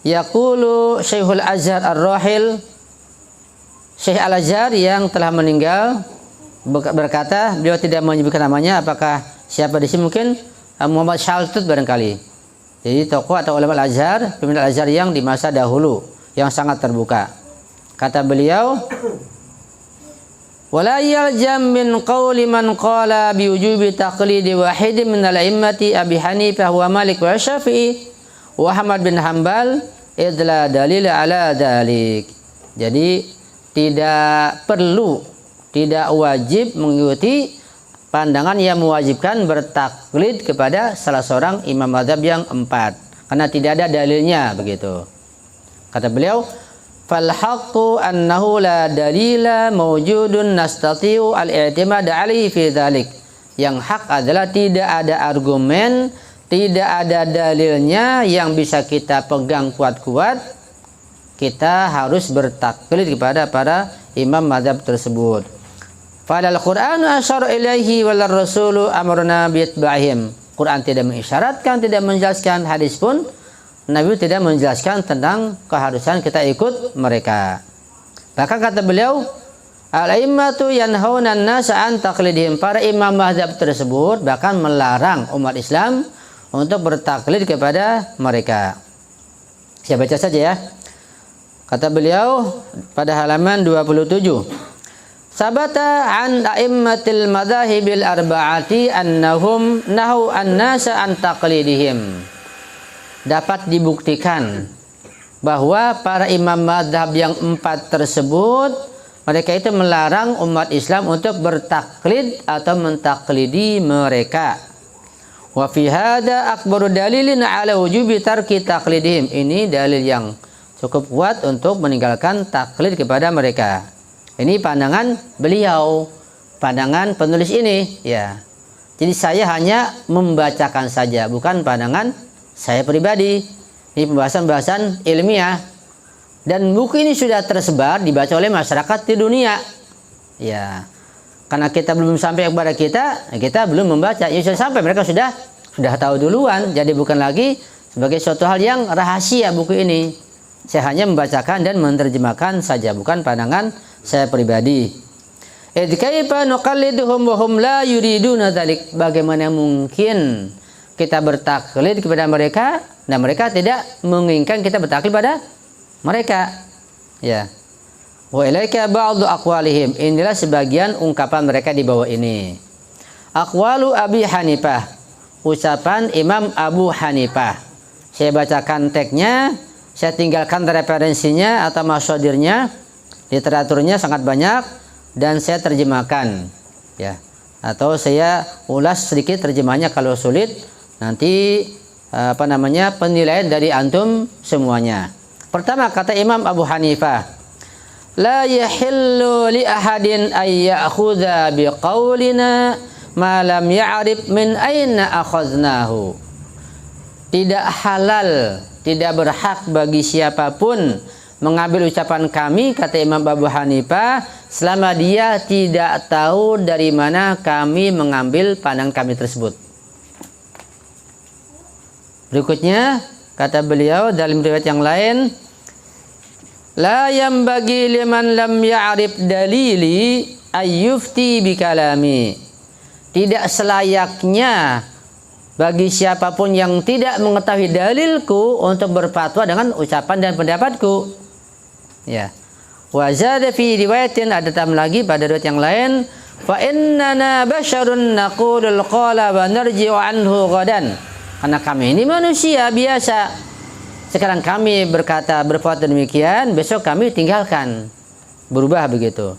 yaqulu Syekhul Azhar Ar-Rahil, Syekh Al-Azhar yang telah meninggal, berkata, beliau tidak menyebutkan namanya, apakah siapa di sini, mungkin Muhammad Shaltut barangkali. Jadi tokoh atau ulama Al-Azhar, pimpinan Al-Azhar yang di masa dahulu, yang sangat terbuka. Kata beliau, wala yaljam min qawli man qala bi wujubi taqlidi wahid min al-a'immati Abi Hanifah wa Malik wa Syafi'i wa Ahmad bin Hanbal idla dalil ala dalik. Jadi tidak perlu, tidak wajib mengikuti pandangan yang mewajibkan bertaklid kepada salah seorang imam mazhab yang 4, karena tidak ada dalilnya, begitu. Kata beliau, fal haqqu annahu la dalila mawjudun nastati'u al-i'timad 'alaihi fi dzalik. Yang hak adalah tidak ada argumen, tidak ada dalilnya yang bisa kita pegang kuat-kuat. Kita harus bertaklid kepada para imam mazhab tersebut. Fadal Qur'anu asyara ilaihi wal rasulu amruna bi'itba'ihim. Quran tidak mengisyaratkan, tidak menjelaskan, hadis pun Nabi tidak menjelaskan tentang keharusan kita ikut mereka. Bahkan kata beliau, al-a'immatu yanhauna an-nasa an taqlidihim. Para imam mazhab tersebut bahkan melarang umat Islam untuk bertaklid kepada mereka. Saya baca saja ya. Kata beliau pada halaman 27. Sabata an a'immatil madhahibil arba'ati annahum nahu an-nasa an taqlidihim. Dapat dibuktikan bahwa para imam madhab yang 4 tersebut, mereka itu melarang umat Islam untuk bertaklid atau mentaklidi mereka. Wa fi hadza akbaru dalilin ala wujubi tarki taqlidihim. Ini dalil yang cukup kuat untuk meninggalkan taklid kepada mereka. Ini pandangan beliau, pandangan penulis ini, ya. Jadi saya hanya membacakan saja, bukan pandangan saya pribadi. Ini pembahasan-pembahasan ilmiah. Dan buku ini sudah tersebar, dibaca oleh masyarakat di dunia. Ya, karena kita belum sampai kepada kita belum membaca. Ya sudah sampai, mereka sudah tahu duluan. Jadi bukan lagi sebagai suatu hal yang rahasia buku ini. Saya hanya membacakan dan menerjemahkan saja, bukan pandangan saya pribadi. Kaifa nuqalliduhum wa hum la yuriduna dzalik? Bagaimana mungkin kita bertaklid kepada mereka dan mereka tidak menginginkan kita bertaklid pada mereka? Ya. Wa ilaika ba'du aqwalihim. Inilah sebagian ungkapan mereka di bawah ini. Aqwalu Abi Hanifah. Ucapan Imam Abu Hanifah. Saya bacakan teksnya, saya tinggalkan referensinya atau masyadirnya. Literaturnya sangat banyak dan saya terjemahkan, ya. Atau saya ulas sedikit terjemahnya kalau sulit. Nanti penilaian dari antum semuanya. Pertama, kata Imam Abu Hanifah, la yahillu li ahadin ay ya'khudha biqaulina ma lam ya'rif min aina akhadnahu. Tidak halal, tidak berhak bagi siapapun mengambil ucapan kami, kata Imam Abu Hanifah, selama dia tidak tahu dari mana kami mengambil pandangan kami tersebut. Berikutnya, kata beliau dalam riwayat yang lain, la yambagi liman lam ya'rif dalili ayyufti bikalami. Tidak selayaknya bagi siapapun yang tidak mengetahui dalilku untuk berfatwa dengan ucapan dan pendapatku. Ya. Wa zada fi riwayatin, ada tambah lagi pada riwayat yang lain, fa innana basyarun naqulul qala wa narji'u anhu ghadan. Karena kami ini manusia biasa. Sekarang kami berbuat demikian, besok kami tinggalkan. Berubah begitu.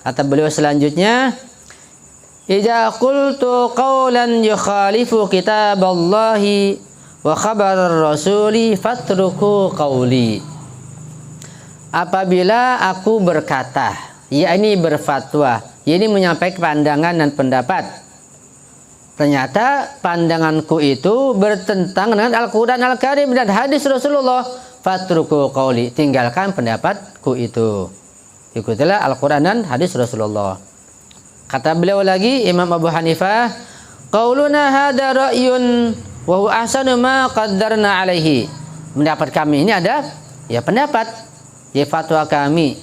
Kata beliau selanjutnya, idza qultu qawlan yukhalifu kitaballahi wa khabar rasuli fatruku qawli. Apabila aku berkata, yakni berfatwa, yakni menyampaikan pandangan dan pendapat, ternyata pandanganku itu bertentangan dengan Al-Quran Al-Karim dan hadis Rasulullah, fatruku qawli, tinggalkan pendapatku itu. Ikutilah Al-Quran dan hadis Rasulullah. Kata beliau lagi, Imam Abu Hanifah, qauluna hadza ra'yun wa huwa ahsanu ma qaddarna alaihi. Pendapat kami ini ada, ya pendapat, ya fatwa kami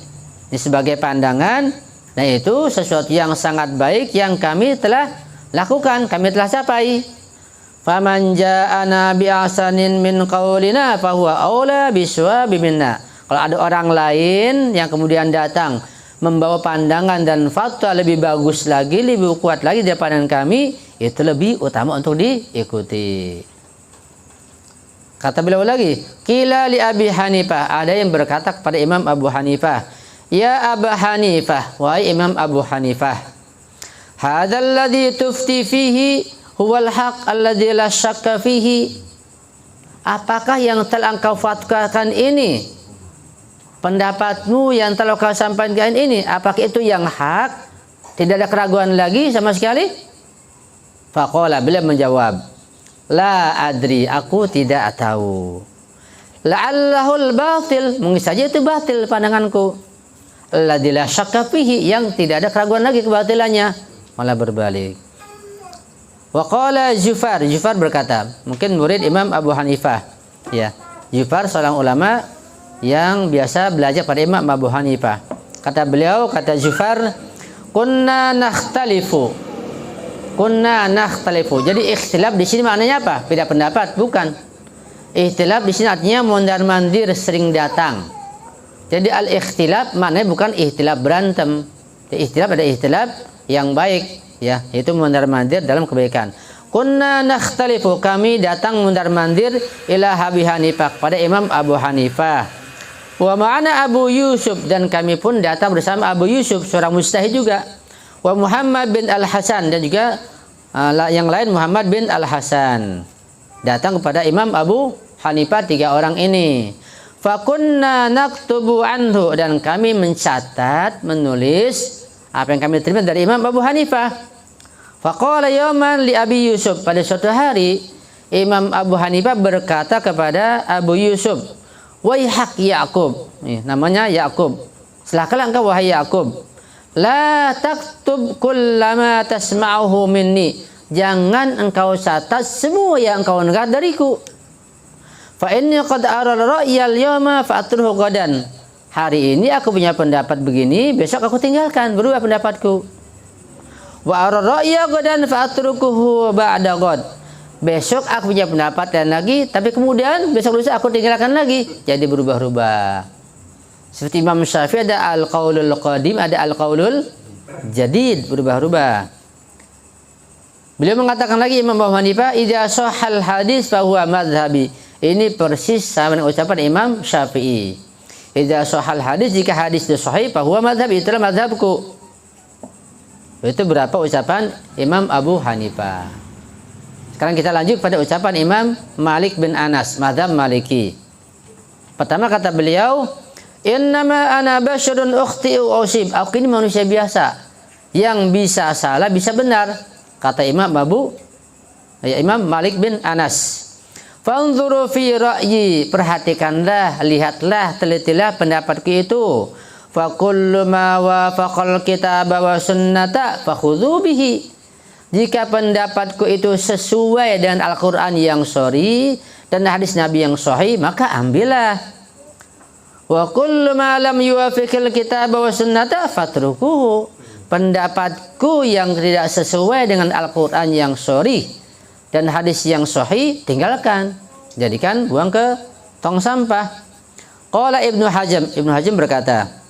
ini sebagai pandangan, dan itu sesuatu yang sangat baik yang kami telah lakukan, kami telah capai. Faman ja'ana bi ahsanin min qaulina fa huwa aula biswabi minna. Kalau ada orang lain yang kemudian datang membawa pandangan dan fatwa lebih bagus lagi, lebih kuat lagi daripada kami, itu lebih utama untuk diikuti. Kata beliau lagi, qila li Abi Hanifah, ada yang berkata kepada Imam Abu Hanifah, ya Abu Hanifah, wahai Imam Abu Hanifah, hadzal ladzi tufti fihi huwal haq alladzi la syakka fihi. Apakah yang telah engkau fatwakan ini, pendapatmu yang telah kau sampaikan ini, apakah itu yang hak, tidak ada keraguan lagi sama sekali? Faqala, beliau menjawab, la adri, aku tidak tahu. La'allahul batil, mungkin saja itu batil pandanganku. Alladzi la syakka fihi, yang tidak ada keraguan lagi kebatilannya, malah berbalik. Wa qala Zufar, Zufar berkata, mungkin murid Imam Abu Hanifah, ya. Zufar seorang ulama yang biasa belajar pada Imam Abu Hanifah. Kata beliau, kata Zufar, kunna nakhtalifu. Jadi ikhtilaf di sini maknanya apa? Beda pendapat, bukan. Ikhtilaf di sini artinya mondar-mandir, sering datang. Jadi al-ikhtilaf maknanya bukan ikhtilaf berantem. Ikhtilaf ada ikhtilaf yang baik, ya, yaitu mondar-mandir dalam kebaikan. Kunna nakhtalifu, kami datang mondar-mandir ila Abi Hanifah, pada Imam Abu Hanifah. Wa ma'ana Abu Yusuf, dan kami pun datang bersama Abu Yusuf, seorang mujtahid juga. Wa Muhammad bin Al-Hasan, dan juga yang lain Muhammad bin Al-Hasan. Datang kepada Imam Abu Hanifah, 3 orang ini. Fakunna naktubu anhu, dan kami mencatat, menulis apa yang kami terima dari Imam Abu Hanifah. Faqala yawman li Abi Yusuf, pada suatu hari Imam Abu Hanifah berkata kepada Abu Yusuf, Waihak Ya'qub, namanya Ya'qub, celakalah engkau wahai Ya'qub, la taktub kullama tasma'uhu minni, jangan engkau catat semua yang engkau dengar dariku. Fa inni qad ara ra'yal yawma fa'atruhu ghadan, hari ini aku punya pendapat begini, besok aku tinggalkan, berubah pendapatku. Wa ara ra'ya ghadan fa'atrukuhu ba'da ghad, besok aku punya pendapat dan lagi, tapi kemudian besok lusa aku tinggalkan lagi. Jadi berubah-ubah. Seperti Imam Syafi'i ada al-qaulul qadim, ada al-qaulul jadid, berubah-ubah. Beliau mengatakan lagi Imam Abu Hanifah, idza shahhal hadis fa huwa madhhabi. Ini persis sama dengan ucapan Imam Syafi'i. Idza shahhal hadis, jika hadis itu sahih, fa huwa madhhabi, itulah madhabku. Itu berapa ucapan Imam Abu Hanifah. Sekarang kita lanjut pada ucapan Imam Malik bin Anas, mazhab Maliki. Pertama kata beliau, innama ana basyarun ukhti'u usib, aku ini manusia biasa yang bisa salah bisa benar, kata Imam Malik bin Anas. Fanzuru fi ra'yi, perhatikanlah, lihatlah, telitilah pendapatku itu. Fa kullu ma wafaqal kitaba wa sunnata fakhudhu bihi, jika pendapatku itu sesuai dengan Al-Quran yang sahih dan hadis Nabi yang sahih, maka ambillah. Wa kullu ma lam yuwafiqil kitaba wa sunnata fatrukuhu, pendapatku yang tidak sesuai dengan Al-Quran yang sahih dan hadis yang sahih, tinggalkan, jadikan buang ke tong sampah. Qala Ibnu Hazm berkata,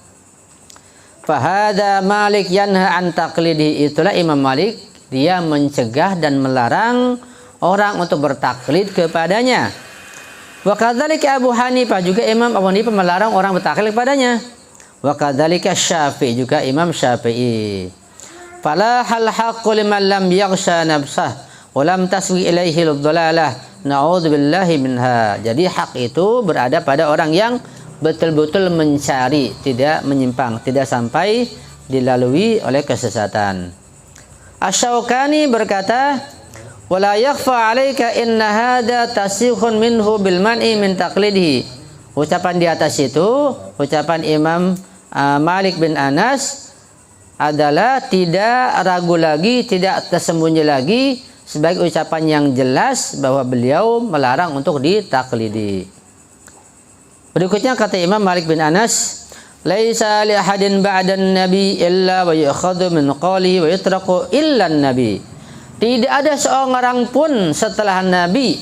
fahada Malik yanha an taqlidi, itulah Imam Malik, dia mencegah dan melarang orang untuk bertaklid kepadanya. Wa kadzalika Abu Hanifah, juga Imam Abu Hanifah melarang orang bertaklid kepadanya. Wa kadzalika Syafi'i, juga Imam Syafi'i. Fala hal haqqu liman lam yaghsha nafsah wa lam taswi ilaihi ad-dhalalah, na'udzubillahi minha. Jadi hak itu berada pada orang yang betul-betul mencari, tidak menyimpang, tidak sampai dilalui oleh kesesatan. Asy-Syaukani berkata, wala yakhfa 'alaika inna hadza tasikhun minhu bil man'i min taqlidihi. Ucapan di atas itu, ucapan Imam Malik bin Anas adalah tidak ragu lagi, tidak tersembunyi lagi, sebagai ucapan yang jelas bahwa beliau melarang untuk ditaklidi. Berikutnya kata Imam Malik bin Anas, laisa li ahadin ba'dan nabi illa wa yu'khadhu min qawlihi wa yutraku illa nabi. Tidak ada seorang pun setelah Nabi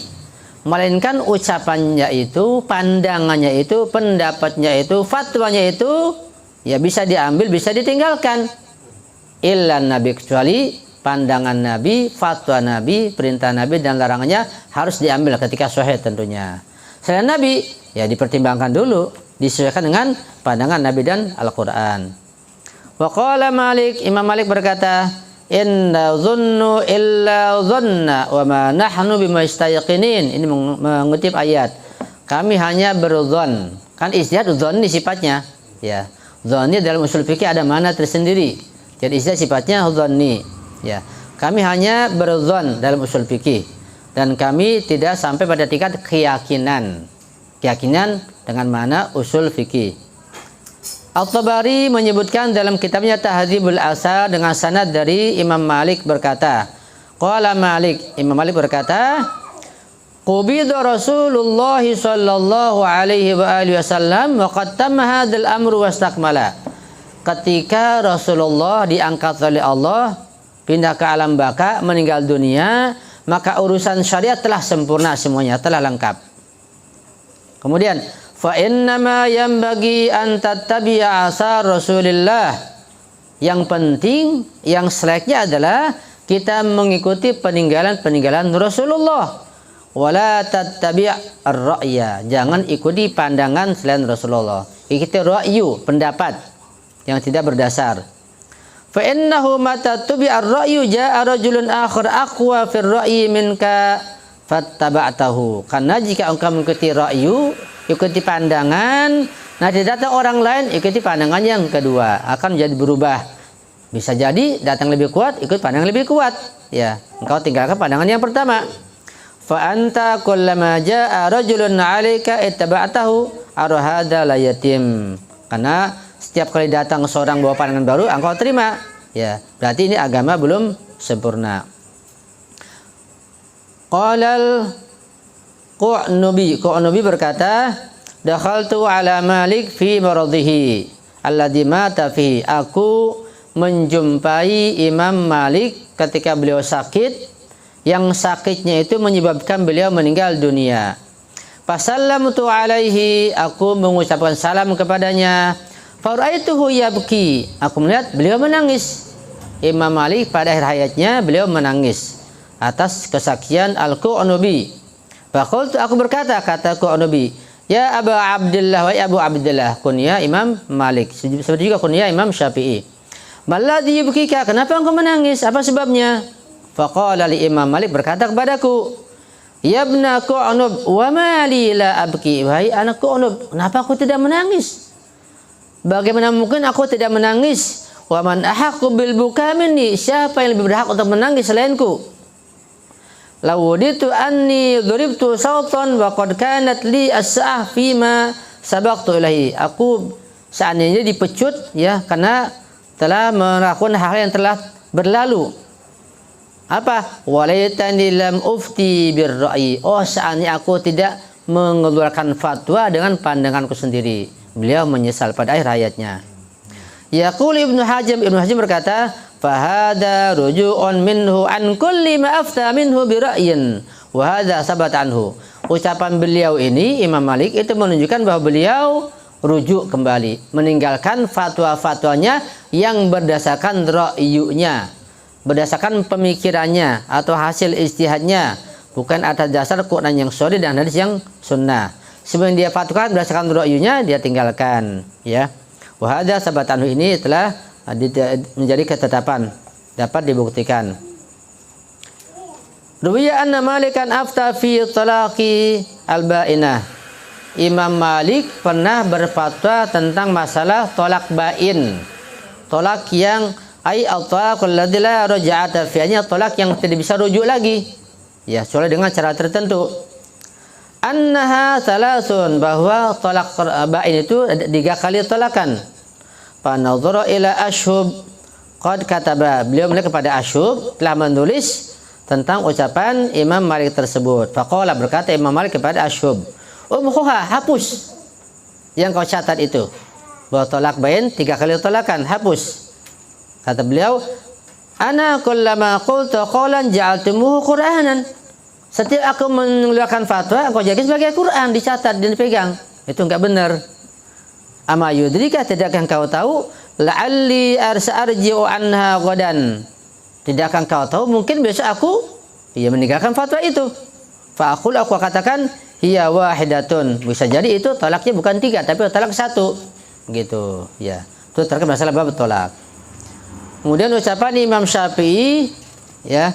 melainkan ucapannya itu, pandangannya itu, pendapatnya itu, fatwanya itu ya bisa diambil, bisa ditinggalkan. Illa nabi, kecuali pandangan Nabi, fatwa Nabi, perintah Nabi dan larangannya harus diambil ketika sahih tentunya. Selain Nabi ya dipertimbangkan dulu, disesuaikan dengan pandangan Nabi dan Al-Quran. Wa qala Malik, Imam Malik berkata, inna dhunnu illa dhunna wa ma nahnu bimustayqinin. Ini mengutip ayat, kami hanya berzon. Kan ijtihad dzanni sifatnya, ya. Dzanni dalam usul fikih ada makna tersendiri. Jadi ijtihad sifatnya dzanni, ya. Kami hanya berzon dalam usul fikih dan kami tidak sampai pada tingkat keyakinan. Keyakinan dengan mana usul fikih. At-Tabari menyebutkan dalam kitabnya Tahdzibul Asar dengan sanad dari Imam Malik berkata, qala Malik, Imam Malik berkata, qubida Rasulullah sallallahu alaihi wa alihi wasallam wa qad tamma hadzal amru wastakmala. Ketika Rasulullah diangkat oleh Allah, pindah ke alam baka, meninggal dunia, maka urusan syariat telah sempurna semuanya, telah lengkap. Kemudian fa innama yanbaghi an tattabi'a asar Rasulillah. Yang penting, yang selayaknya adalah kita mengikuti peninggalan-peninggalan Rasulullah. Wala tattabi' ar-ra'ya. Jangan ikuti pandangan selain Rasulullah. Ikuti ra'yu, pendapat yang tidak berdasar. Fa innahu mata tubi'a ar-ra'yu ja'a rajulun akhar aqwa fi ar-ra'yi minka fattaba'tahu. Karena jika engkau mengikuti ra'yu, ikuti pandangan, nanti datang orang lain ikuti pandangan yang kedua, akan menjadi berubah. Bisa jadi datang lebih kuat, ikut pandangan lebih kuat. Ya, engkau tinggalkan pandangan yang pertama. Fa anta kullama jaa rajulun 'alaika ittaba'tahu arhada la yatim. Karena setiap kali datang seorang bawa pandangan baru, engkau terima. Ya, berarti ini agama belum sempurna. Qalal Qur'nubi berkata, dakhaltu ala Malik fi maradhihi alladhi mata fihi. Aku menjumpai Imam Malik ketika beliau sakit, yang sakitnya itu menyebabkan beliau meninggal dunia. Fasallamtu alaihi, aku mengucapkan salam kepadanya. Fara'aituhu yabki, aku melihat beliau menangis. Imam Malik pada akhir hayatnya beliau menangis atas kesaksian Al-Qur'nubi. Faqultu, aku berkata, kata Qur'nubi, ya Abu Abdullah wa Abu Abdullah, kunyah Imam Malik, seperti juga kunyah Imam Syafi'i. Malladhi yubkika, kenapa engkau menangis? Apa sebabnya? Faqala li Imam Malik, berkata kepadaku, ya ibna Qur'nub, wa ma li la abki. Wahai anak Qur'nub, kenapa aku tidak menangis? Bagaimana mungkin aku tidak menangis? Wa man ahaqqu bil buka minni, siapa yang lebih berhak untuk menangis selainku? Lawuditu anni dhuribtu sautan wa qad kanat li as-sa'ah fima sabaqtu ilahi. Aku seandainya dipecut, ya, karena telah melakukan hal yang telah berlalu. Apa? Walaitani lam ufti birra'yi. Oh, seandainya aku tidak mengeluarkan fatwa dengan pandanganku sendiri. Beliau menyesal pada akhir hayatnya. Yaqul Ibnu Hazm berkata, fahada ruju'un minhu an kulli ma afta minhu bi ra'yin wa hadza sabata anhu. Ucapan beliau ini, Imam Malik, itu menunjukkan bahwa beliau rujuk kembali, meninggalkan fatwa-fatwanya yang berdasarkan ra'yunya, berdasarkan pemikirannya atau hasil ijtihadnya, bukan atas dasar Quran yang sahih dan hadis yang sunnah. Sebelum dia fatwakan berdasarkan ra'yunya, dia tinggalkan, ya. Wa hadza sabata anhu, ini telah menjadi ketetapan, dapat dibuktikan. Ruwiya anna Malikan afta fi talaqi al-ba'inah. Imam Malik pernah berfatwa tentang masalah tolak bain, tolak yang al-talaqul ladzi la raj'ata fihi, tolak yang tidak bisa rujuk lagi, ya, kecuali dengan cara tertentu. Annaha salasun, bahwa tolak bain itu 3 kali tolakan. Panadhara ila Ashub qad kataba, beliau melihat kepada Ashub, telah menulis tentang ucapan Imam Malik tersebut. Faqala, berkata Imam Malik kepada Ashub, umhuha, hapus yang kau catat itu, bahwa tolak bain 3 kali tolakan, hapus. Kata beliau, ana kullama qultu qawlan ja'altumuhu Qur'anan. Setiap aku mengeluarkan fatwa, engkau jadikan sebagai Quran, dicatat dan dipegang. Itu enggak benar. Ama yudrika, tidakkah engkau tahu, la'alli arji'u anha ghadan, tidakkah engkau tahu mungkin besok aku meninggalkan fatwa itu. Fa aqul, aku katakan, hiya wahidatun, bisa jadi itu tolaknya bukan 3 tapi tolak 1, gitu, ya. Itu terkait masalah bab tolak. Kemudian ucapan Imam Syafi'i, ya,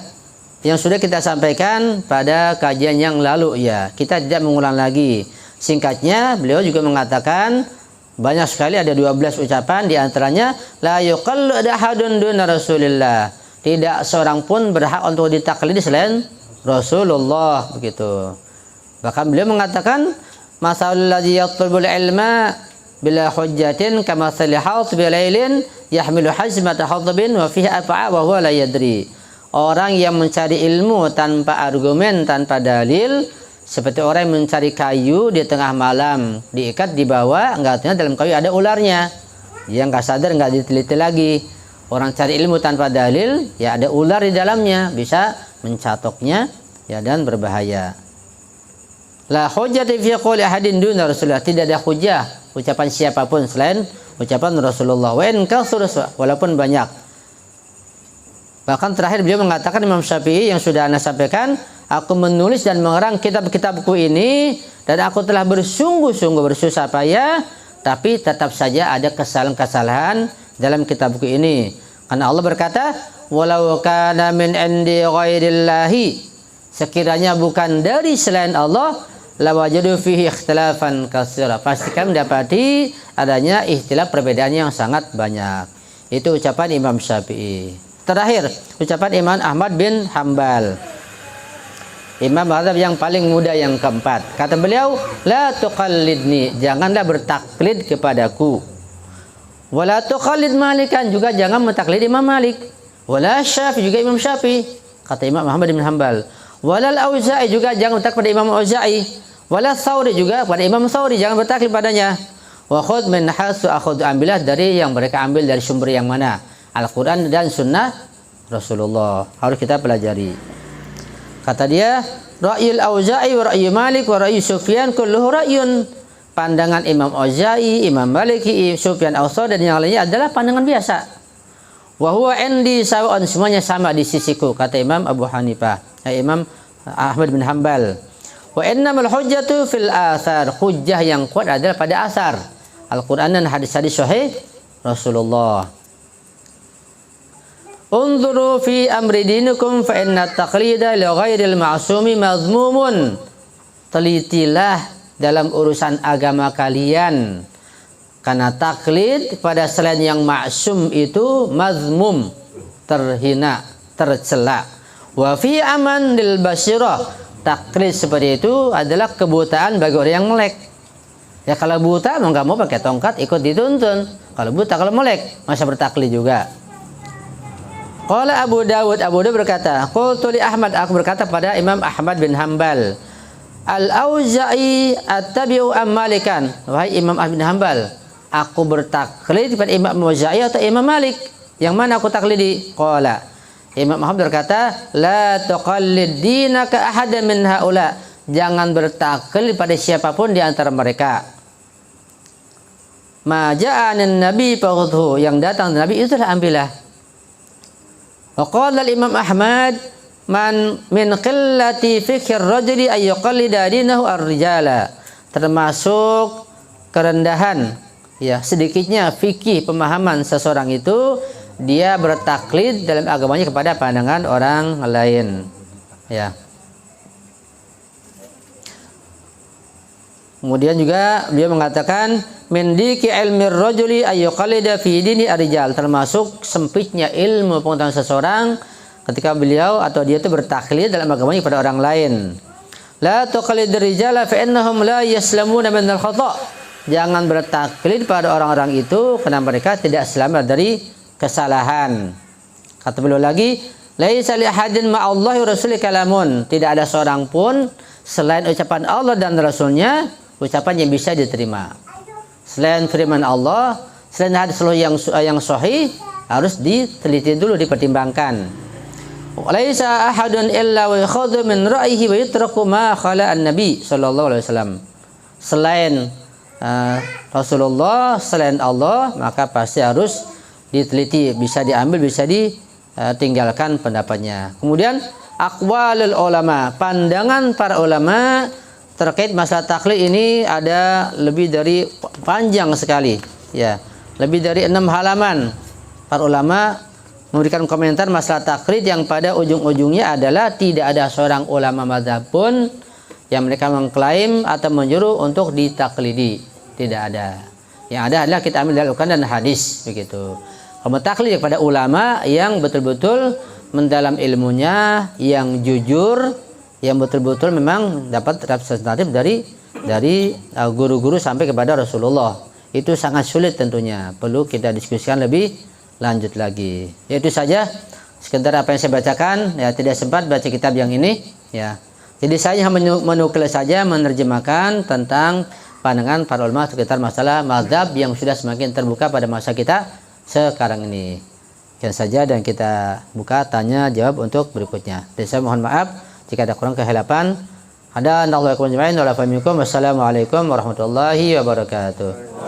yang sudah kita sampaikan pada kajian yang lalu, ya, kita tidak mengulang lagi. Singkatnya, beliau juga mengatakan banyak sekali, ada 12 ucapan, diantaranya la yuqallu ahadun duna Rasulillah, tidak seorang pun berhak untuk ditaklidi selain Rasulullah, begitu. Bahkan beliau mengatakan, masalul ladzi yatlubul ilma bila hujjatin kama salihat bilailin yahmilu hazmata hadbin wa fihi afa'a wa huwa la yadri. Orang yang mencari ilmu tanpa argumen, tanpa dalil, Seperti orang yang mencari kayu di tengah malam, diikat di bawah, enggak artinya dalam kayu ada ularnya. Dia nggak sadar, nggak diteliti lagi. Orang cari ilmu tanpa dalil, ya ada ular di dalamnya, bisa mencatoknya, ya, dan berbahaya. La hujjata fi qouli ahadin duna Rasulullah, tidak ada hujjah ucapan siapapun selain ucapan Rasulullah. Wa in kasur, walaupun banyak. Bahkan terakhir beliau mengatakan, Imam Syafi'i yang sudah Anda sampaikan, aku menulis dan mengarang kitab-kitabku ini dan aku telah bersungguh-sungguh bersusah payah, tapi tetap saja ada kesalahan-kesalahan dalam kitabku ini. Karena Allah berkata, walau kana min indi ghairillahi, sekiranya bukan dari selain Allah, lawajadu fihi ikhtilafan katsira, pasti kami mendapati adanya ikhtilaf, perbedaan yang sangat banyak. Itu ucapan Imam Syafi'i. Terakhir, ucapan Imam Ahmad bin Hambal, imam mazhab yang paling muda yang keempat. Kata beliau, la tuqallidni, janganlah bertaklid kepadaku. Wala tuqallid Malikan, juga jangan mentaklid Imam Malik. Wala Syafi'i, juga Imam Syafi'i. Kata Imam Ahmad bin Hambal. Wala Al-Auza'i, juga jangan bertaklid pada Imam Auza'i. Wala Thawri, juga pada Imam Thawri, jangan bertaklid padanya. Wa khudh min hasu akhudh, ambillah dari yang mereka ambil dari sumber yang mana, Al-Quran dan Sunnah Rasulullah, harus kita pelajari. Kata dia, ra'yul Auza'i wa ra'yu Malik wa ra'yu Sufyan kulluhu ra'yun. Pandangan Imam Auza'i, Imam Maliki, Sufyan Ats-Tsauri dan yang lainnya adalah pandangan biasa. Wa huwa indi sawa'un, semuanya sama di sisiku, kata Imam Abu Hanifah, Imam Ahmad bin Hambal. Wa innamal hujjatu fil athar, hujjah yang kuat adalah pada asar, Al-Quran dan hadis-hadis sahih Rasulullah. Unzuru fi amri dinikum fa inna taqlida li ghairil ma'sumi mazmumun. Telitilah dalam urusan agama kalian, karena taklid pada selain yang maksum itu mazmum, terhina, tercela. Wa fi aman lil basirah, taklid seperti itu adalah kebutaan bagi orang yang melek. Ya kalau buta mau nggak mau pakai tongkat ikut dituntun. Kalau buta, kalau melek masa bertaklid juga. Qala Abu Dawud berkata, qultu li Ahmad, aku berkata pada Imam Ahmad bin Hambal, Al-Auza'i attabi'u am Malikan, wahai Imam Ahmad bin Hambal, aku bertaklid pada Imam Auza'i atau Imam Malik, yang mana aku taklidi? Qala, Imam Ahmad berkata, la tuqallid dinaka ahadan min haula, jangan bertaklid pada siapapun di antara mereka. Ma ja'anin nabi faghudhu, yang datang dari Nabi itulah ambillah. Waqala Imam Ahmad, man min qillati fikir rajuli ay yuqallida dinahu ar-rijala, termasuk kerendahan, ya, sedikitnya fikih pemahaman seseorang itu, dia bertaklid dalam agamanya kepada pandangan orang lain, ya. Kemudian juga dia mengatakan, min diki ilmi rajuli ay yuqallida fi dini ar-rijal, termasuk sempitnya ilmu pengetahuan seseorang ketika beliau atau dia itu bertaklid dalam agamanya kepada orang lain. La tuqallid ar-rijala fa innahum la yaslamuna min al-khata', jangan bertaklid pada orang-orang itu karena mereka tidak selamat dari kesalahan. Kata beliau lagi, laisa li ahadin ma'allahi wa rasuli kalamun, tidak ada seorang pun selain ucapan Allah dan Rasulnya ucapan yang bisa diterima. Selain firman Allah, selain hadis yang sahih, harus diteliti dulu, dipertimbangkan. Laisa ahadun illa wa yakhudhu min ra'yihi wa yutraku ma khala an-nabi sallallahu alaihi wasallam. Selain Rasulullah, selain Allah, maka pasti harus diteliti, bisa diambil, bisa ditinggalkan pendapatnya. Kemudian aqwalul ulama, pandangan para ulama terkait masalah taklid ini ada lebih dari panjang sekali, ya, lebih dari 6 halaman. Para ulama memberikan komentar masalah taklid yang pada ujung-ujungnya adalah tidak ada seorang ulama mazhab pun yang mereka mengklaim atau menyuruh untuk ditaklidi, tidak ada. Yang ada adalah kita ambil dari Al-Quran dan hadis, begitu. Kalau taklid kepada ulama yang betul-betul mendalam ilmunya, yang jujur, yang betul-betul memang dapat representatif dari guru-guru sampai kepada Rasulullah. Itu sangat sulit tentunya, perlu kita diskusikan lebih lanjut lagi. Ya, itu saja sekedar apa yang saya bacakan, ya, tidak sempat baca kitab yang ini, ya. Jadi saya menukil saja, menerjemahkan tentang pandangan para ulama sekitar masalah mazhab yang sudah semakin terbuka pada masa kita sekarang ini. Sekian saja dan kita buka tanya jawab untuk berikutnya. Dan saya mohon maaf jika ada kurang kehilapan. Wassalamualaikum warahmatullahi wabarakatuh.